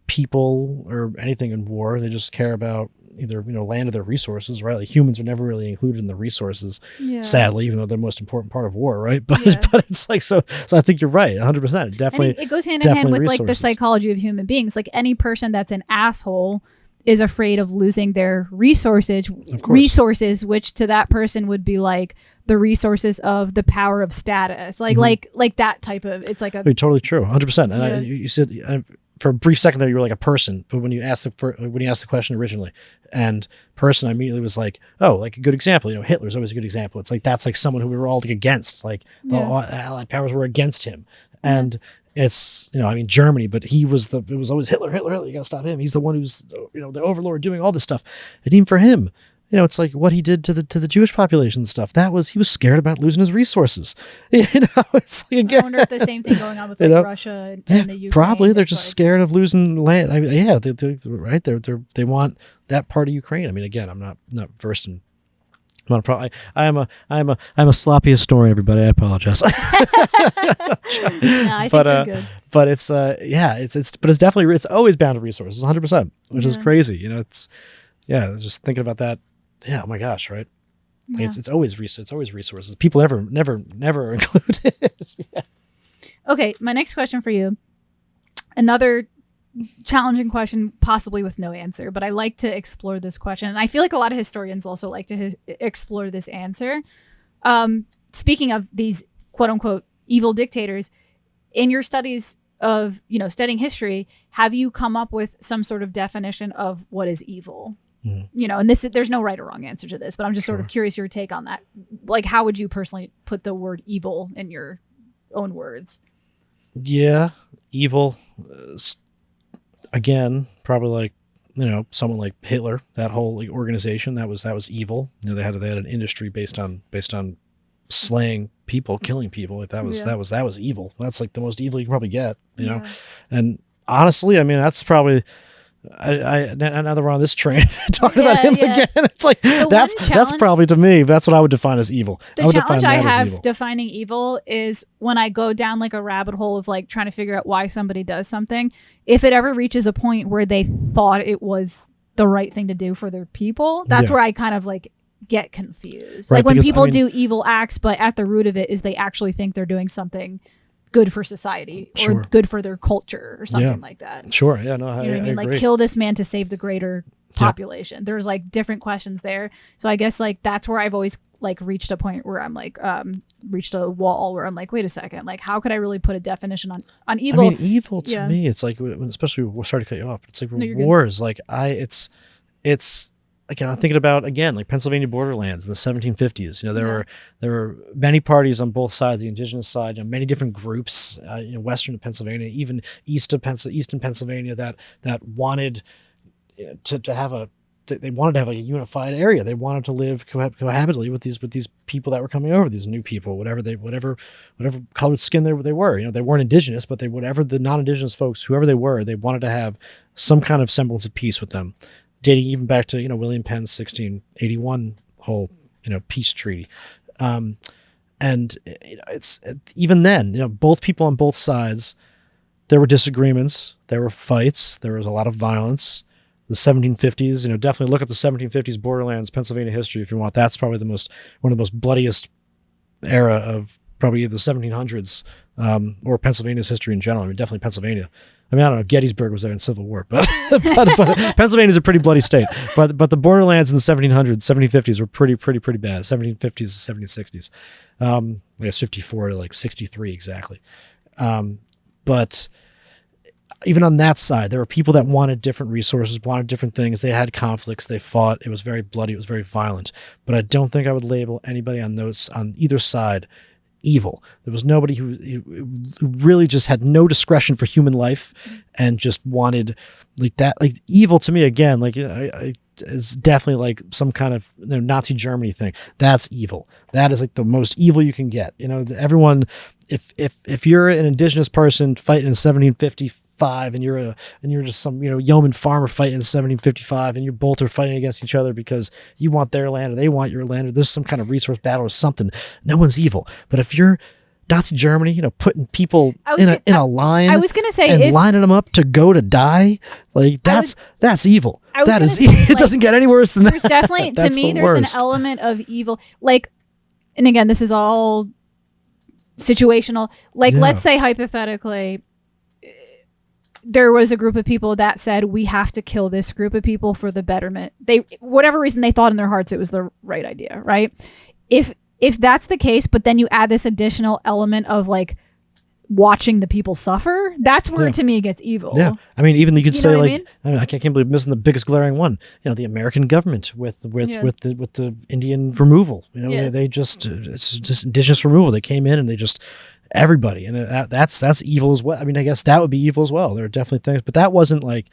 people or anything in war. They just care about either, land or their resources, right? Like humans are never really included in the resources, sadly, even though they're the most important part of war, right? But it's like, so I think you're right, 100%. Definitely. And it goes hand in hand with like the psychology of human beings. Like any person that's an asshole is afraid of losing their resources, which to that person would be like the resources of the power of status, like that type of. It's like totally true, 100%. And you said for a brief second there you were like a person, but when you asked the question originally, and person, I immediately was like, oh, like a good example. Hitler's always a good example. It's like that's like someone who we were all like against, like the Allied powers were against him, and. It's, Germany, but it was always Hitler, you gotta stop him. He's the one who's, the overlord doing all this stuff. And even for him, it's like what he did to the Jewish population and stuff. He was scared about losing his resources. It's like, again, I wonder if the same thing going on with like Russia and the Ukraine. Probably they're just like, scared of losing land. I mean, right. They want that part of Ukraine. I mean, again, I'm not versed in. I'm a sloppy historian, everybody. I apologize. I think you're good. But it's it's always bound to resources, 100%, which is crazy. Just thinking about that. Yeah. Oh my gosh. Right. Like it's always resources. People never are included. Yeah. Okay. My next question for you, another challenging question, possibly with no answer, but I like to explore this question. And I feel like a lot of historians also like to explore this answer. Speaking of these quote unquote evil dictators, in your studies of, studying history, have you come up with some sort of definition of what is evil? Mm-hmm. And there's no right or wrong answer to this, but I'm just sort of curious your take on that. Like, how would you personally put the word evil in your own words? Yeah, evil. Again, probably like someone like Hitler, that whole organization that was evil. They had an industry based on slaying people, killing people. Like that was evil. That's like the most evil you can probably get. And honestly, I mean that's probably. Now that we're on this train talking about him again, it's like that's probably to me. That's what I would define as evil. The challenge I have defining evil is when I go down like a rabbit hole of like trying to figure out why somebody does something. If it ever reaches a point where they thought it was the right thing to do for their people, that's where I kind of like get confused. Right, like when people do evil acts, but at the root of it is they actually think they're doing something good for society or good for their culture or something like that. Sure. Yeah. No, I mean? I like kill this man to save the greater population. There's like different questions there. So I guess like that's where I've always like reached a point where I'm like reached a wall where I'm like, wait a second, like how could I really put a definition on evil? I mean, evil to me, it's like, especially we're sorry to cut you off, but it's like wars. Like it's again, I'm thinking about like Pennsylvania borderlands in the 1750s. There were many parties on both sides, the indigenous side, many different groups, western of Pennsylvania, even eastern Pennsylvania that wanted to have a unified area. They wanted to live cohabitably with these people that were coming over, these new people, whatever colored skin they were. They weren't indigenous, but whatever the non-indigenous folks, whoever they were, they wanted to have some kind of semblance of peace with them. Dating even back to William Penn's 1681 whole peace treaty, and it's even then both people on both sides, there were disagreements, there were fights, there was a lot of violence. The 1750s, definitely look up the 1750s borderlands Pennsylvania history if you want. That's probably one of the most bloodiest era of probably the 1700s or Pennsylvania's history in general. I mean, definitely Pennsylvania. I mean, I don't know. Gettysburg was there in Civil War, but Pennsylvania's a pretty bloody state. But the borderlands in the 1700s, 1750s were pretty bad. 1750s to 1760s. I guess 54 to like 63 exactly. But even on that side, there were people that wanted different resources, wanted different things. They had conflicts. They fought. It was very bloody. It was very violent. But I don't think I would label anybody on either side evil. There was nobody who really just had no discretion for human life and just wanted like that. Like evil to me, again, like is definitely like some kind of Nazi Germany thing. That's evil. That is like the most evil you can get. Everyone, if you're an indigenous person fighting in 1755 and you're just some yeoman farmer fighting in 1755 and you both are fighting against each other because you want their land or they want your land or there's some kind of resource battle or something, no one's evil. But if you're Nazi Germany, putting people in a line, I was gonna say, and lining them up to go to die, like that's evil. That is, it doesn't get any worse than that. There's definitely, to me, there's an element of evil. Like, and again, this is all situational. Like, let's say hypothetically, there was a group of people that said we have to kill this group of people for the betterment. Whatever reason they thought in their hearts it was the right idea, right? If that's the case, but then you add this additional element of like watching the people suffer, that's where to me it gets evil. Yeah, I mean, even you could say like, I can't believe I'm missing the biggest glaring one. The American government with the Indian removal. They just it's just indigenous removal. They came in and they just everybody, and that's evil as well. I mean, I guess that would be evil as well. There are definitely things, but that wasn't like.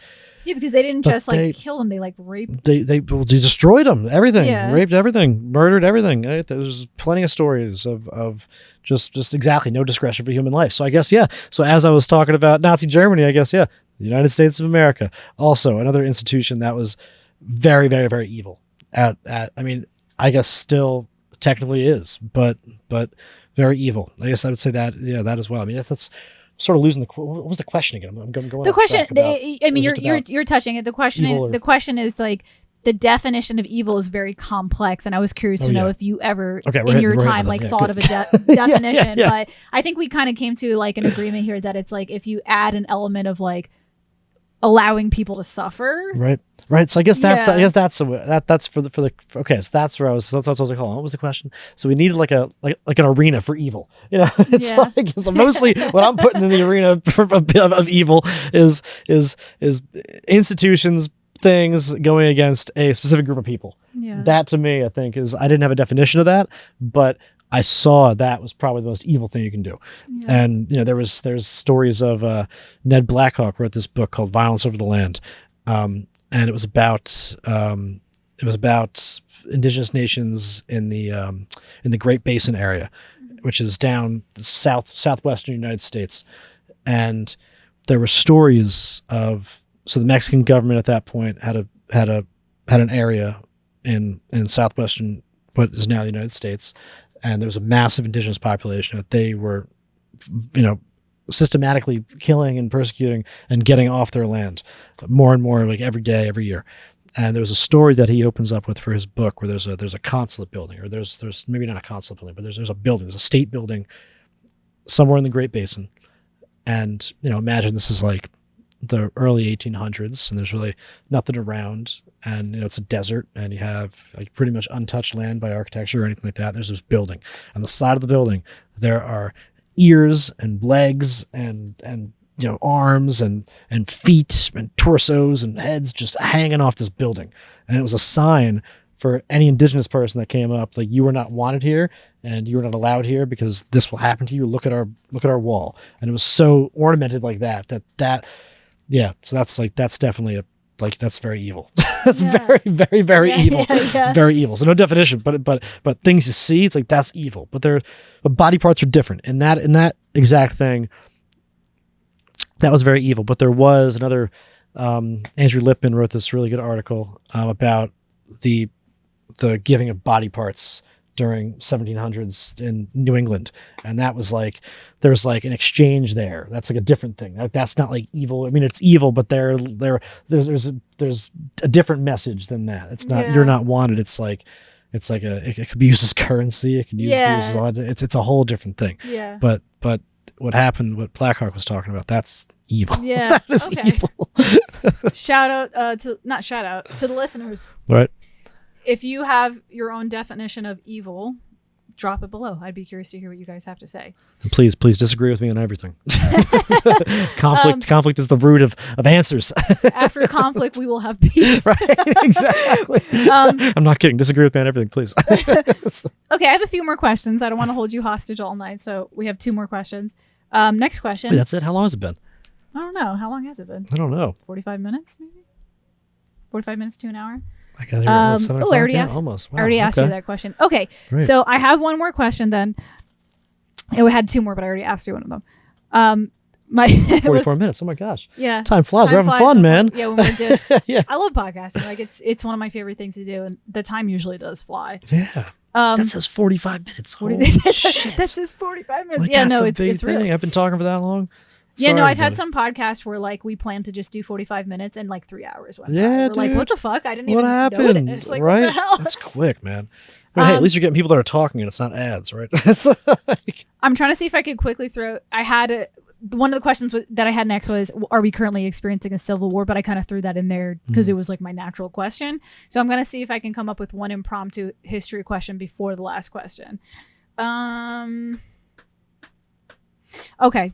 Yeah, because they didn't But just like kill them; they like raped. They destroyed them. Everything, Yeah. raped everything, murdered everything. Right? There's plenty of stories of just exactly no discretion for human life. So I guess So as I was talking about Nazi Germany, I guess the United States of America, also another institution that was very, very, very evil. I mean, I guess still technically is, but very evil. I guess I would say that that as well. I mean, that's sort of losing what was the question again? I'm going the question. I mean, you're touching it. The question is like the definition of evil is very complex, and I was curious to know if you ever in your time thought of a definition. But I think we kind of came to like an agreement here that it's like if you add an element of like allowing people to suffer, right. So I guess that's that's for the okay. So that's where I was. That's what I was calling. What was the question? So we needed like an arena for evil. It's like so mostly what I'm putting in the arena of evil is institutions, things going against a specific group of people. Yeah. That to me, I think I didn't have a definition of that, but I saw that was probably the most evil thing you can do. Yeah. And there's stories of Ned Blackhawk wrote this book called Violence Over the Land, and it was about indigenous nations in the Great Basin area, which is down the southwestern United States, and there were stories of the Mexican government at that point had an area in southwestern what is now the United States. And there was a massive indigenous population that they were, systematically killing and persecuting and getting off their land more and more, like every day, every year. And there was a story that he opens up with for his book where there's a consulate building, or there's maybe not a consulate building, but there's a building, there's a state building somewhere in the Great Basin. And, imagine this is like the early 1800s and there's really nothing around. And it's a desert, and you have like pretty much untouched land by architecture or anything like that. There's this building. On the side of the building, there are ears and legs and arms and feet and torsos and heads just hanging off this building. And it was a sign for any indigenous person that came up, like, you are not wanted here and you are not allowed here because this will happen to you. Look at our wall. And it was so ornamented like that. So that's definitely that's very evil. That's very, very, very evil. Very evil. So no definition, but things you see, it's like that's evil. But body parts are different. In that exact thing, that was very evil. But there was another. Andrew Lippman wrote this really good article about the giving of body parts during 1700s in New England, and that was like there's like an exchange there. That's like a different thing. That's not like evil. I mean, it's evil, but there's a different message than that. It's not you're not wanted. It's like it could be used as currency. It could be used as a lot. It's a whole different thing. Yeah. But what happened? What Blackhawk was talking about? That's evil. Yeah. That is evil. Shout out to the listeners. Right. If you have your own definition of evil, drop it below. I'd be curious to hear what you guys have to say. And please disagree with me on everything. Conflict is the root of answers. After conflict, we will have peace. Right, exactly. I'm not kidding. Disagree with me on everything, please. Okay, I have a few more questions. I don't want to hold you hostage all night, so we have 2 more questions. Next question. Wait, that's it? How long has it been? I don't know. How long has it been? I don't know. 45 minutes, maybe? 45 minutes to an hour? I got here at 7 o'clock. I already asked. Almost. Wow, I already asked you that question. Okay, great. So I have one more question then. We had 2 more, but I already asked you one of them. 44 minutes. Oh my gosh. Yeah. Time flies. We're having fun, man. Yeah, when we're doing. Yeah. I love podcasting. Like it's one of my favorite things to do, and the time usually does fly. Yeah. That says 45 minutes. Holy shit. That says 45 minutes. Like, yeah, no, it's real. I've been talking for that long. Yeah, no, I've had some podcasts where like we plan to just do 45 minutes and like 3 hours went by. We're like, what the fuck? I didn't even happened? Notice. Like, right? What the hell? That's quick, man. But hey, at least you're getting people that are talking and it's not ads, right? I'm trying to see if I could quickly throw. One of the questions that I had next was, are we currently experiencing a civil war? But I kind of threw that in there because it was like my natural question. So I'm going to see if I can come up with one impromptu history question before the last question. Okay.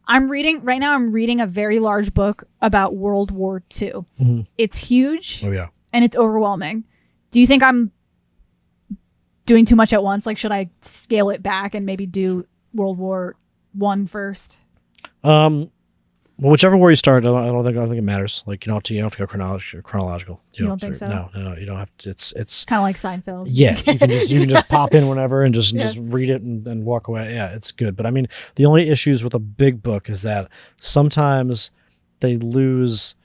I'm reading a very large book about World War II. Mm-hmm. It's huge. Oh, yeah. And it's overwhelming. Do you think I'm doing too much at once? Like, should I scale it back and maybe do World War I first? Well, whichever war you start, I don't think it matters. Like you don't have to go chronological. You don't think so? No, you don't have to. It's kind of like Seinfeld. Yeah, you can just pop in whenever and just read it and walk away. Yeah, it's good. But I mean, the only issues with a big book is that sometimes they lose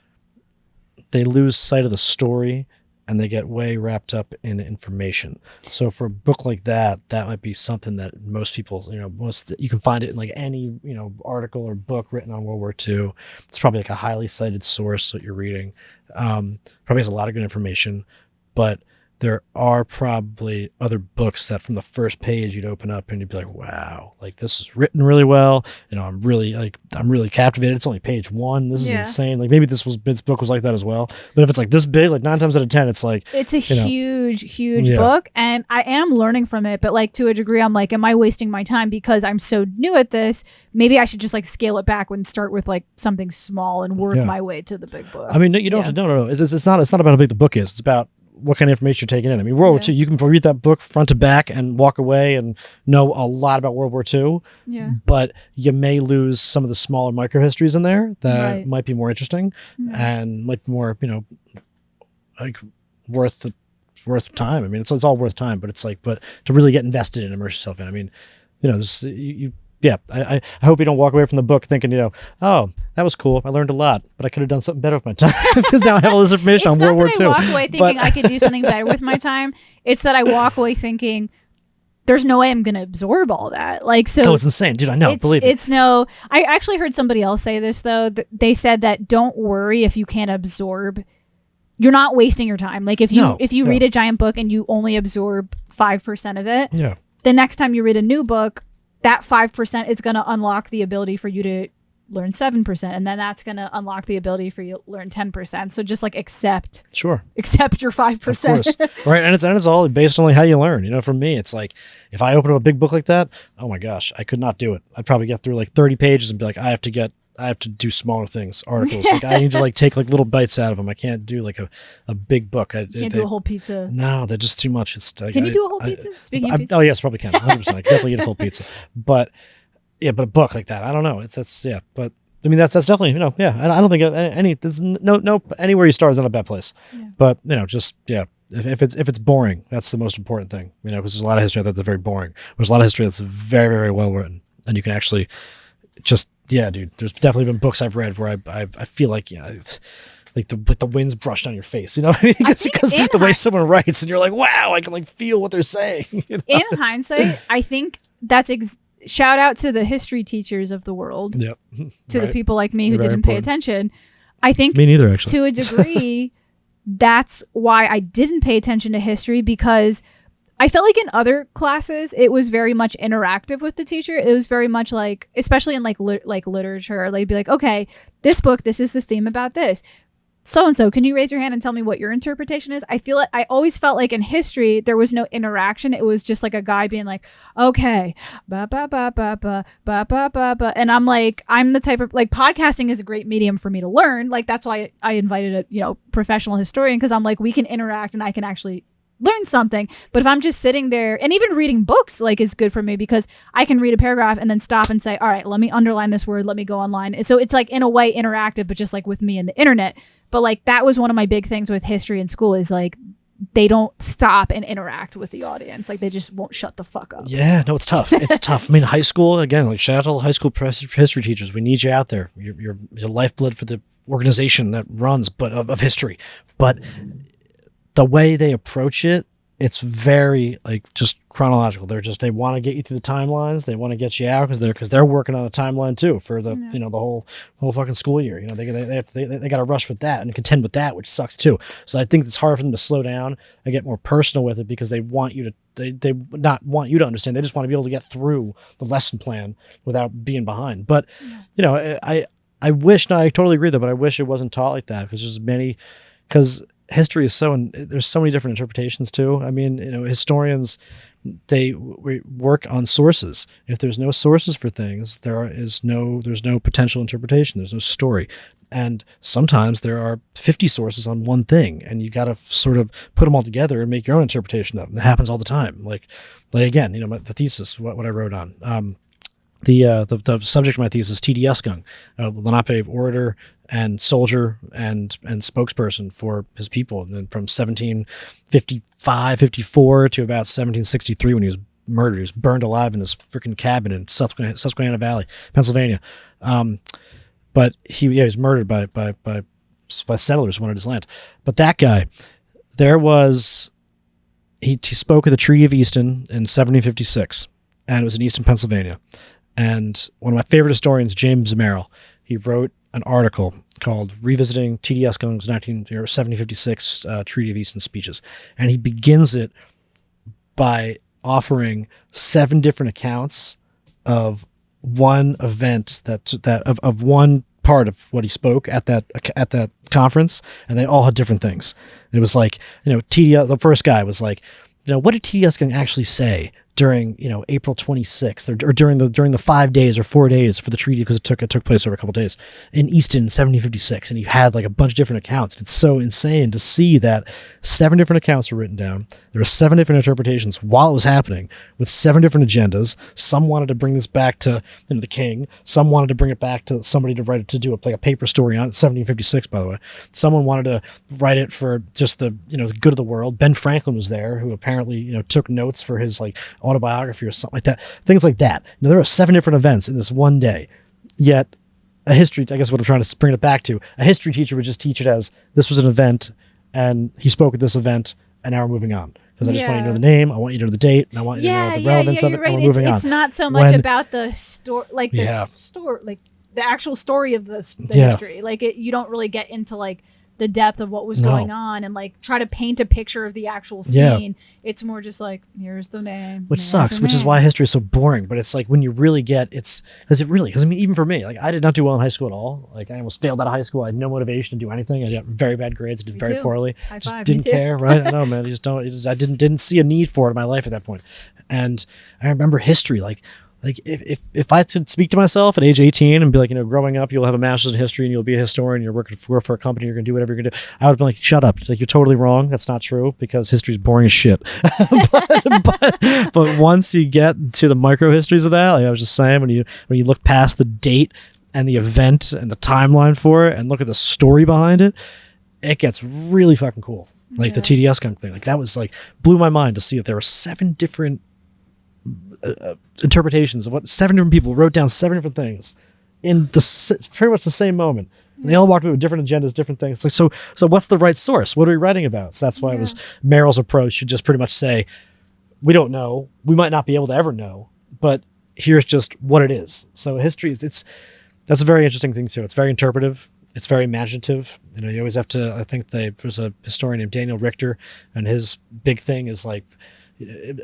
sight of the story and they get way wrapped up in information. So for a book like that might be something that most people, you can find it in like any, article or book written on World War II. It's probably like a highly cited source that you're reading. Probably has a lot of good information, but there are probably other books that from the first page you'd open up and you'd be like, wow, like this is written really well. I'm really captivated. It's only page 1. This is insane. Like maybe this book was like that as well. But if it's like this big, like 9 times out of 10, it's like, it's a huge book. And I am learning from it, but like to a degree, I'm like, am I wasting my time because I'm so new at this? Maybe I should just like scale it back and start with like something small and work my way to the big book. I mean, you don't have to, no. It's not about how big the book is. It's about what kind of information you're taking in. I mean, World War II, you can read that book front to back and walk away and know a lot about World War II. Yeah. But you may lose some of the smaller microhistories in there that might be more interesting and might be more, like worth time. I mean, it's all worth time, but it's like, but to really get invested and immerse yourself in. I mean, this, I hope you don't walk away from the book thinking, oh, that was cool. I learned a lot, but I could have done something better with my time because now I have all this information on World War II. It's not that I walk away thinking I could do something better with my time. It's that I walk away thinking there's no way I'm going to absorb all that. Like, so. Oh, it's insane, dude. I know. Believe it. I actually heard somebody else say this though. They said that don't worry if you can't absorb. You're not wasting your time. Like if you read a giant book and you only absorb 5% of it, the next time you read a new book, that 5% is going to unlock the ability for you to learn 7%. And then that's going to unlock the ability for you to learn 10%. So just like accept your 5%. Of course. Right. And it's all based on like how you learn. For me, it's like, if I open up a big book like that, oh my gosh, I could not do it. I'd probably get through like 30 pages and be like, I have to do smaller things, articles. Like I need to like take like little bites out of them. I can't do like a big book. You can't do a whole pizza. No, they're just too much. Can you do a whole pizza? Speaking of pizza. Oh yes, probably can. 100%. I can definitely eat a full pizza. But a book like that, I don't know. But I mean, that's definitely, I don't think there's no anywhere you start is not a bad place. Yeah. But if it's boring, that's the most important thing. Because there's a lot of history that's very boring. There's a lot of history that's very, very well written, and you can actually just. Yeah, dude. There's definitely been books I've read where I feel like it's like the wind's brushed on your face. You know what I mean? Because the way someone writes, and you're like, wow, I can like feel what they're saying. In hindsight, I think that's shout out to the history teachers of the world. Yep. To the people like me who didn't pay attention. I think me neither. Actually, to a degree, that's why I didn't pay attention to history, because I felt like in other classes, it was very much interactive with the teacher. It was very much like, especially in like literature, they'd be like, okay, this book, this is the theme about this. So-and-so, can you raise your hand and tell me what your interpretation is? I always felt like in history, there was no interaction. It was just like a guy being like, okay, ba ba ba ba ba ba ba ba ba. And I'm like, I'm the type of, like, podcasting is a great medium for me to learn. Like, that's why I invited a, professional historian, because I'm like, we can interact and I can actually learn something. But if I'm just sitting there, and even reading books like is good for me, because I can read a paragraph and then stop and say, all right, let me underline this word, let me go online. And so it's like in a way interactive, but just like with me and the internet. But like that was one of my big things with history in school, is like they don't stop and interact with the audience. Like they just won't shut the fuck up. Yeah, no, it's tough. It's tough. I mean, high school, again, like shout out to all high school history teachers. We need you out there. You're the lifeblood for the organization that runs, but of history. But the way they approach it, it's very like just chronological. They want to get you through the timelines. They want to get you out because they're working on a timeline too for the the whole fucking school year. They got to rush with that and contend with that, which sucks too. So I think it's hard for them to slow down and get more personal with it, because they want you to they not want you to understand. They just want to be able to get through the lesson plan without being behind. But I wish. No, I totally agree though. But I wish it wasn't taught like that, because history is there's so many different interpretations too. I mean, historians, they work on sources. If there's no sources for things, there's no potential interpretation. There's no story. And sometimes there are 50 sources on one thing, and you got to sort of put them all together and make your own interpretation of them. It happens all the time. Like again, the thesis, what I wrote on, the subject of my thesis is T.D. Eskung, Lenape orator and soldier and spokesperson for his people, and from 1755, 54 to about 1763 when he was murdered. He was burned alive in his freaking cabin in Susquehanna Valley, Pennsylvania. But he was murdered by settlers who wanted his land. But that guy, he spoke at the Treaty of Easton in 1756, and it was in Easton, Pennsylvania. And one of my favorite historians, James Merrill, he wrote an article called Revisiting T.D. Eskung's 1756 Treaty of Easton speeches. And he begins it by offering 7 different accounts of one event of one part of what he spoke at that conference, and they all had different things. It was like, the first guy was like, what did T.D. Eskung actually say during April 26th or during the 5 days or 4 days for the treaty, because it took place over a couple of days in Easton in 1756, and he had like a bunch of different accounts. It's so insane to see that 7 different accounts were written down. There were 7 different interpretations while it was happening, with 7 different agendas. Some wanted to bring this back to the king. Some wanted to bring it back to somebody to write it, to do a paper story on it. 1756, by the way. Someone wanted to write it for just the the good of the world. Ben Franklin was there, who apparently took notes for his autobiography or something like that. Things like that. Now, there are 7 different events in this one day. Yet, a history, I guess what I'm trying to bring it back to, a history teacher would just teach it as, this was an event, and he spoke at this event, and now we're moving on. Because I just want you to know the name, I want you to know the date, and I want you to know the relevance of it, and we're moving on. It's not so much about the story, the actual story of the history. You don't really get into the depth of what was going on and try to paint a picture of the actual scene. It's more just here's the name, which sucks, which is why history is so boring. But it's when you really get because even for me, I did not do well in high school at all. I almost failed out of high school. I had no motivation to do anything. I got very bad grades. I did very poorly. Just didn't care, right? I know, man. I didn't see a need for it in my life at that point. And I remember history, if I could speak to myself at age 18 and be growing up, you'll have a master's in history and you'll be a historian, you're working for a company, you're going to do whatever you're going to do, I would be shut up. You're totally wrong. That's not true, because history is boring as shit. but once you get to the micro histories of that, I was just saying, when you look past the date and the event and the timeline for it and look at the story behind it, it gets really fucking cool. The T.D. Eskung thing, that was blew my mind to see that there were 7 different interpretations of what 7 different people wrote down 7 different things in pretty much the same moment. And they all walked away with different agendas, different things. So what's the right source? What are we writing about? So that's why it was Merrill's approach should just pretty much say, we don't know. We might not be able to ever know, but here's just what it is. So history, that's a very interesting thing too. It's very interpretive. It's very imaginative. You always have to, I think there's a historian named Daniel Richter, and his big thing is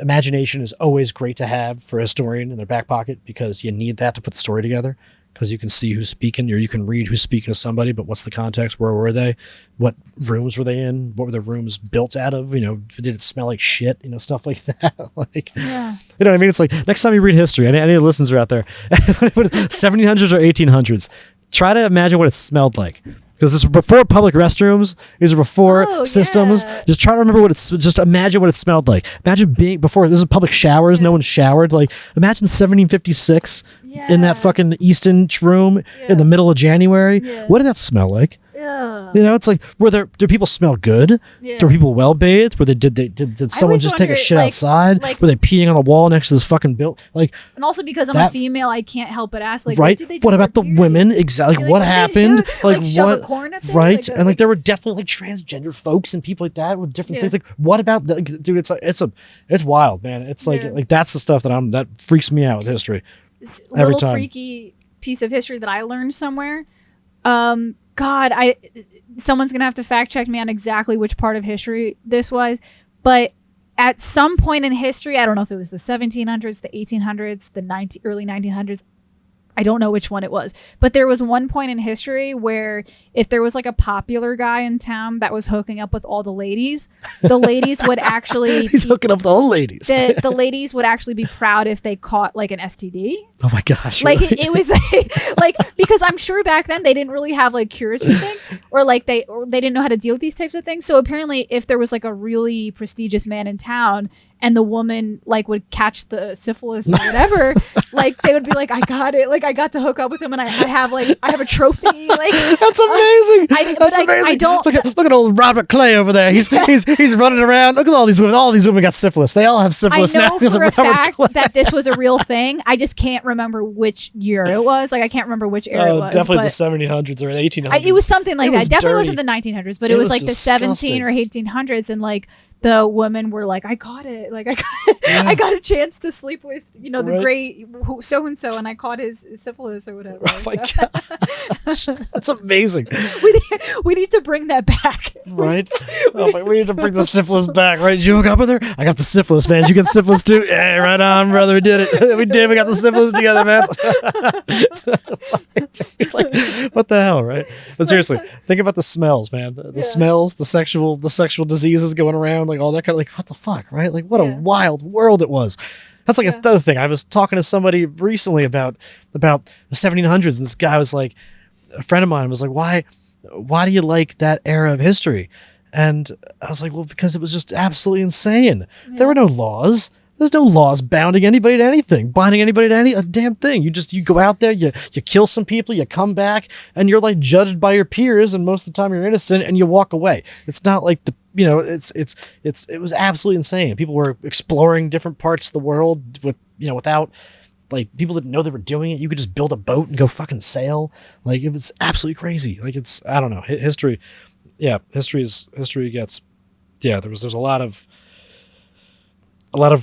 imagination is always great to have for a historian in their back pocket, because you need that to put the story together, because you can see who's speaking, or you can read who's speaking to somebody, but what's the context? Where were they? What rooms were they in? What were the rooms built out of? Did it smell like shit? Stuff like that. You know what I mean? It's next time you read history, any of the listeners are out there, 1700s or 1800s, try to imagine what it smelled like. Because this was before public restrooms. These were before systems. Yeah. Just try to remember just imagine what it smelled like. Imagine being before, this is public showers. No one showered. Imagine 1756 in that fucking Easton room in the middle of January. Yeah. What did that smell like? Yeah. It's do people smell good? Yeah. Were people well bathed? Did someone just take a shit outside? Were they peeing on the wall next to this fucking build? And also because I'm a female, I can't help but ask, right? What about the women? Exactly. What happened? Shove a corn up there? Right. And there were definitely transgender folks and people like that with different things. What about dude? It's wild, man. It's that's the stuff that freaks me out with history. Every time. Freaky piece of history that I learned somewhere. Someone's gonna have to fact check me on exactly which part of history this was, but at some point in history, I don't know if it was the 1700s, the 1800s, the early 1900s, I don't know which one it was, but there was one point in history where if there was a popular guy in town that was hooking up with all the ladies would actually he's hooking up with all the ladies. The ladies would actually be proud if they caught an STD. Oh my gosh! Really? It was because I'm sure back then they didn't really have cures for things, or they didn't know how to deal with these types of things. So apparently, if there was a really prestigious man in town and the woman like would catch the syphilis or whatever, like they would be like, I got it, like I got to hook up with him, and I have a trophy. Like that's amazing. That's amazing. I don't look at old Robert Clay over there. He's running around. Look at all these women. All these women got syphilis. They all have syphilis I now know because for of a Robert fact Clay. that this was a real thing. I just can't remember which year it was. Like I can't remember which era it was. Definitely but the 1700s or 1800s. it was something like that. It definitely dirty. wasn't the 1900s, but it was like disgusting. the 17 or 1800s, and like the women were like, I got it. Like I got a chance to sleep with, the great so and so, and I caught his syphilis or whatever. Oh my gosh. That's amazing. We need to bring that back. Right? We need to bring the syphilis back, right? Did you hook up with her? I got the syphilis, man. Did you get syphilis too? Yeah, right on, brother. We did it. We did. We got the syphilis together, man. It's like, what the hell, right? But seriously, think about the smells, man. The smells, the sexual diseases going around, like all that kind of, like, what the fuck, right? Like, what a wild world it was. That's like another thing. I was talking to somebody recently about the 1700s, and this guy was like, a friend of mine was like, why do you like that era of history? And I was like, well, because it was just absolutely insane. There were no laws. There's no laws bounding anybody to anything, binding anybody to a damn thing. You go out there, you kill some people, you come back, and you're like judged by your peers, and most of the time you're innocent, and you walk away. It's not like it was absolutely insane. People were exploring different parts of the world without, like, people didn't know they were doing it. You could just build a boat and go fucking sail. Like, it was absolutely crazy. Like, it's, I don't know, history gets, there's a lot of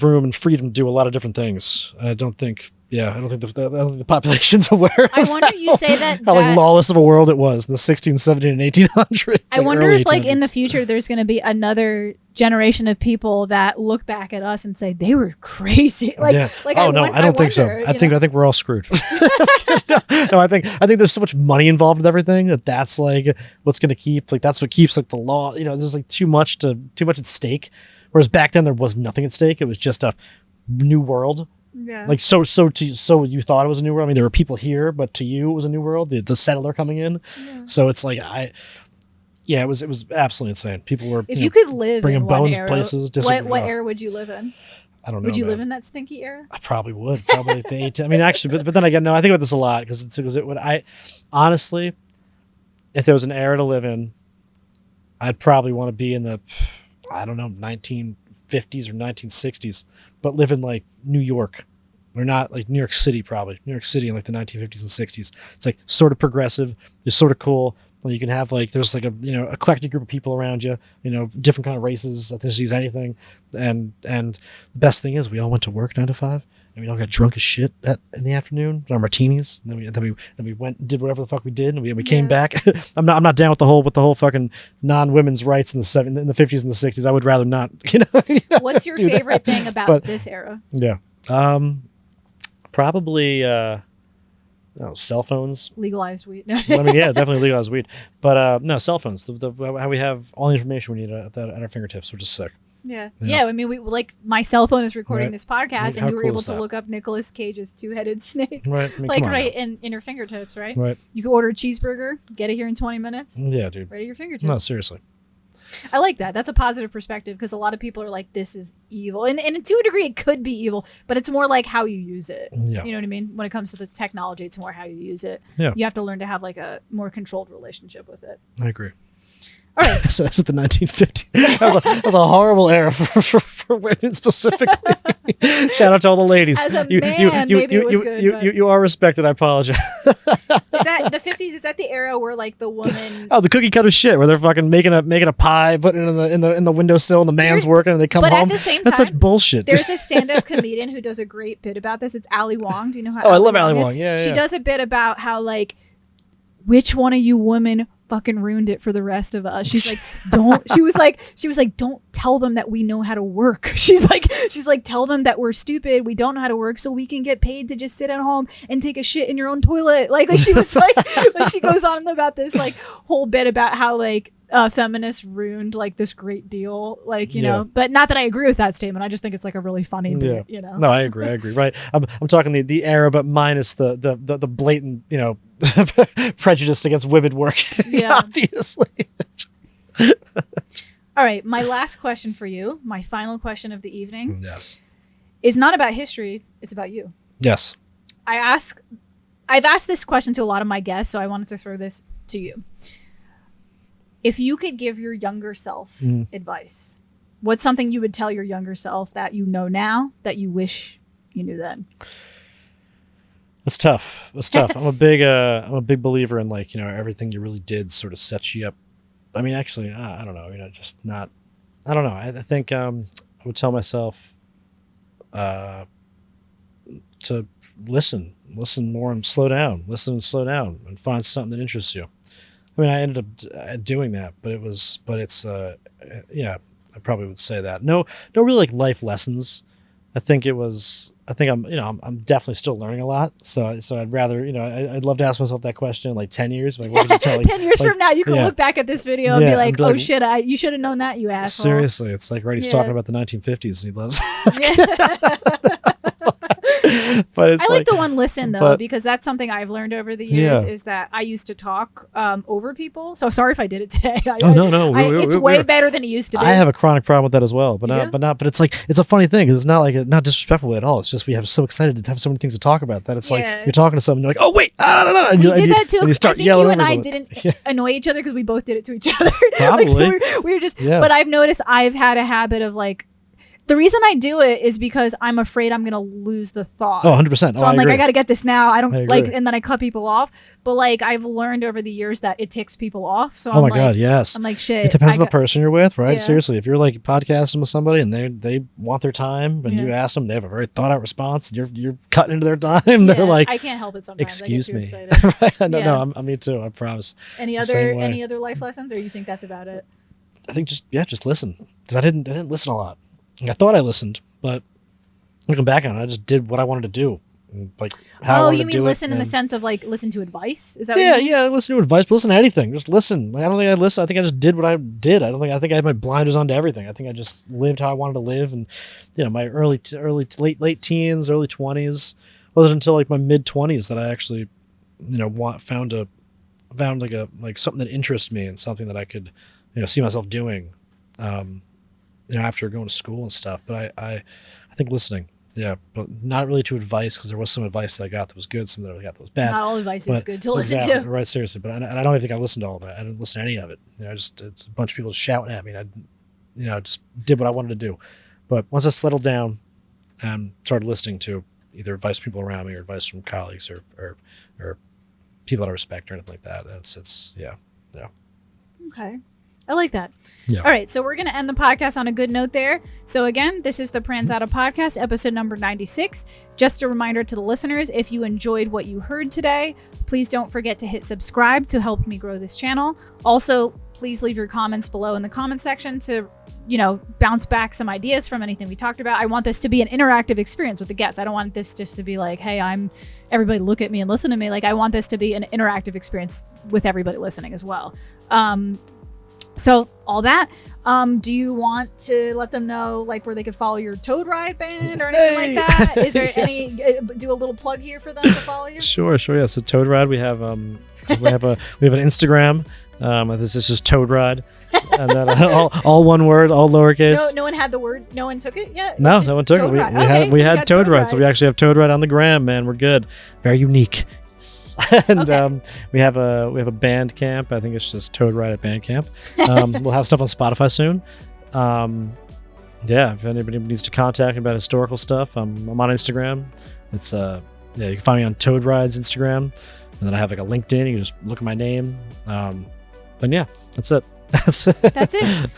room and freedom to do a lot of different things. I don't think the population's aware. I wonder you say that how like lawless of a world it was in the 16, 17, and 1800s. I wonder if like in the future there's going to be another generation of people that look back at us and say they were crazy. Like, I don't think so. I think we're all screwed. No, I think there's so much money involved with everything that's like what's going to keep, like, that's what keeps like the law. There's like too much at stake. Whereas back then there was nothing at stake. It was just a new world. Yeah. Like so you thought it was a new world. I mean, there were people here, but to you it was a new world. The settler coming in. Yeah. So it's like it was absolutely insane. People were if you could live bringing in bones era, places. What era would you live in? I don't know. Would you live in that stinky era? I probably would. Probably the 18. I mean, actually, but then again, no. I think about this a lot because it would. I honestly, if there was an era to live in, I'd probably want to be in the 1950s or 1960s, but live in like New York, or not like New York City, probably New York City in like the 1950s and 60s. It's like sort of progressive. It's sort of cool. Like you can have like, there's like a, eclectic group of people around you, different kind of races, ethnicities, anything. And the best thing is we all went to work 9 to 5. And we all got drunk as shit in the afternoon, our martinis. And then we went and did whatever the fuck we did, and we came back. I'm not down with the whole fucking non-women's rights in the 50s and the 60s. I would rather not. What's your favorite thing about this era? Yeah, probably cell phones. Legalized weed. No. I mean, yeah, definitely legalized weed. But no, cell phones. How we have all the information we need at our fingertips, which is sick. Yeah. I mean, we like my cell phone is recording this podcast, and you were able to look up Nicolas Cage's Two-Headed Snake, right? I mean, like in your fingertips, right? Right. You could order a cheeseburger, get it here in 20 minutes. Yeah, dude. Right at your fingertips. No, seriously. I like that. That's a positive perspective because a lot of people are like, "This is evil," and to a degree, it could be evil, but it's more like how you use it. Yeah. You know what I mean? When it comes to the technology, it's more how you use it. Yeah. You have to learn to have like a more controlled relationship with it. I agree. All right. So that's at the 1950s. That was a horrible era for women specifically. Shout out to all the ladies. As a man, maybe it was good. You are respected. I apologize. Is that the 50s? Is that the era where like the woman? Oh, the cookie cutter shit, where they're fucking making a pie, putting it in the windowsill, and the man's working, and they come home. But at the same time, that's such bullshit. There's a stand-up comedian who does a great bit about this. It's Ali Wong. Do you know how? Oh, I love Ali Wong. Yeah, she does a bit about how like, which one of you women fucking ruined it for the rest of us. She's like, don't. She was like, don't tell them that we know how to work. She's like, tell them that we're stupid. We don't know how to work, so we can get paid to just sit at home and take a shit in your own toilet. Like she was like she goes on about this like whole bit about how like feminists ruined like this great deal, like you know. But not that I agree with that statement. I just think it's like a really funny bit, you know. No, I agree. Right. I'm talking the era, but minus the blatant, prejudice against women work. Yeah. Obviously. All right. My last question for you, my final question of the evening, Yes. is not about history. It's about you. Yes. I've asked this question to a lot of my guests, so I wanted to throw this to you. If you could give your younger self advice, what's something you would tell your younger self that you know now that you wish you knew then? It's tough. I'm a big believer in, like, everything you really did sort of sets you up. I mean, actually, I don't know, just not, I don't know. I think I would tell myself to listen more and slow down, and find something that interests you. I mean, I ended up doing that, but it's I probably would say that. No really like life lessons. I think I'm definitely still learning a lot. So I'd rather, I'd love to ask myself that question in like 10 years. Like, what would you tell, like, 10 years from now, you can look back at this video and be like, oh shit, you should have known that, you asshole. Seriously. It's like, right, he's talking about the 1950s and he loves But it's I like the one listen though, because that's something I've learned over the years is that I used to talk over people. So sorry if I did it today. No. It's way better than it used to be. I have a chronic problem with that as well, but it's like, it's a funny thing. It's not like, not disrespectful at all. It's just, we have so excited to have so many things to talk about that it's like, you're talking to someone, you're like, oh wait, and we did that too. And you start I think yelling you and I someone. didn't annoy each other because we both did it to each other. Probably. Like, so we were just, but I've noticed I've had a habit of like, the reason I do it is because I'm afraid I'm going to lose the thought. Oh, 100%. So I'm like, I got to get this now. I don't agree. and then I cut people off. But like, I've learned over the years that it ticks people off. So God, yes. I'm like, shit. It depends on the person you're with, right? Yeah. Seriously, if you're like podcasting with somebody and they want their time and you ask them, they have a very thought out response, and you're cutting into their time. They're like, I can't help it sometimes. Excuse me. Right? No, me too. I promise. Any other life lessons, or you think that's about it? I think just listen, because I didn't listen a lot. I thought I listened, but looking back on it, I just did what I wanted to do. Like, how I wanted to do it. You mean listen in the sense of like listen to advice? Is that yeah, what you mean? listen to advice, but listen to anything. Just listen. Like, I don't think I listened. I think I just did what I did. I think I had my blinders on to everything. I think I just lived how I wanted to live, and my late teens, early 20s. Wasn't until like my mid 20s that I actually, found something that interests me and something that I could, see myself doing. After going to school and stuff, but I think listening, but not really to advice, because there was some advice that I got that was good, some that I got that was bad. Not all advice is good to listen to. Right, seriously, but I don't even think I listened to all of it. I didn't listen to any of it. It's a bunch of people shouting at me, and I just did what I wanted to do. But once I settled down and started listening to either advice from people around me or advice from colleagues or people that I respect or anything like that, it's. Okay. I like that. Yeah. All right. So we're going to end the podcast on a good note there. So again, this is the Pranzata Podcast, episode number 96. Just a reminder to the listeners, if you enjoyed what you heard today, please don't forget to hit subscribe to help me grow this channel. Also, please leave your comments below in the comment section to, bounce back some ideas from anything we talked about. I want this to be an interactive experience with the guests. I don't want this just to be like, hey, everybody look at me and listen to me. Like, I want this to be an interactive experience with everybody listening as well. So all that, do you want to let them know like where they could follow your Toadride band or anything like that? Is there any, do a little plug here for them to follow you? Sure. Yeah. So Toadride, we have an Instagram. This is just Toadride, and then all one word, all lowercase. No one had the word. No one took it yet. No one took it. We had Toadride, so we actually have Toadride on the gram. Man, we're good. Very unique. And we have a band camp. I think it's just Toadride at Bandcamp. We'll have stuff on Spotify soon. If anybody needs to contact me about historical stuff, I'm on Instagram. It's you can find me on Toadride's Instagram, and then I have like a LinkedIn. You can just look at my name. But yeah, that's it. That's it.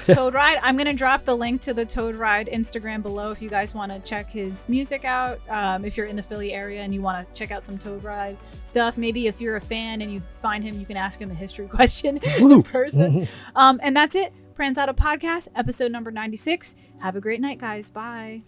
Toadride. I'm gonna drop the link to the Toadride Instagram below if you guys want to check his music out. If you're in the Philly area and you want to check out some Toadride stuff, maybe if you're a fan and you find him, you can ask him a history question in person. And that's it. Pranzata Podcast, episode number 96. Have a great night, guys. Bye.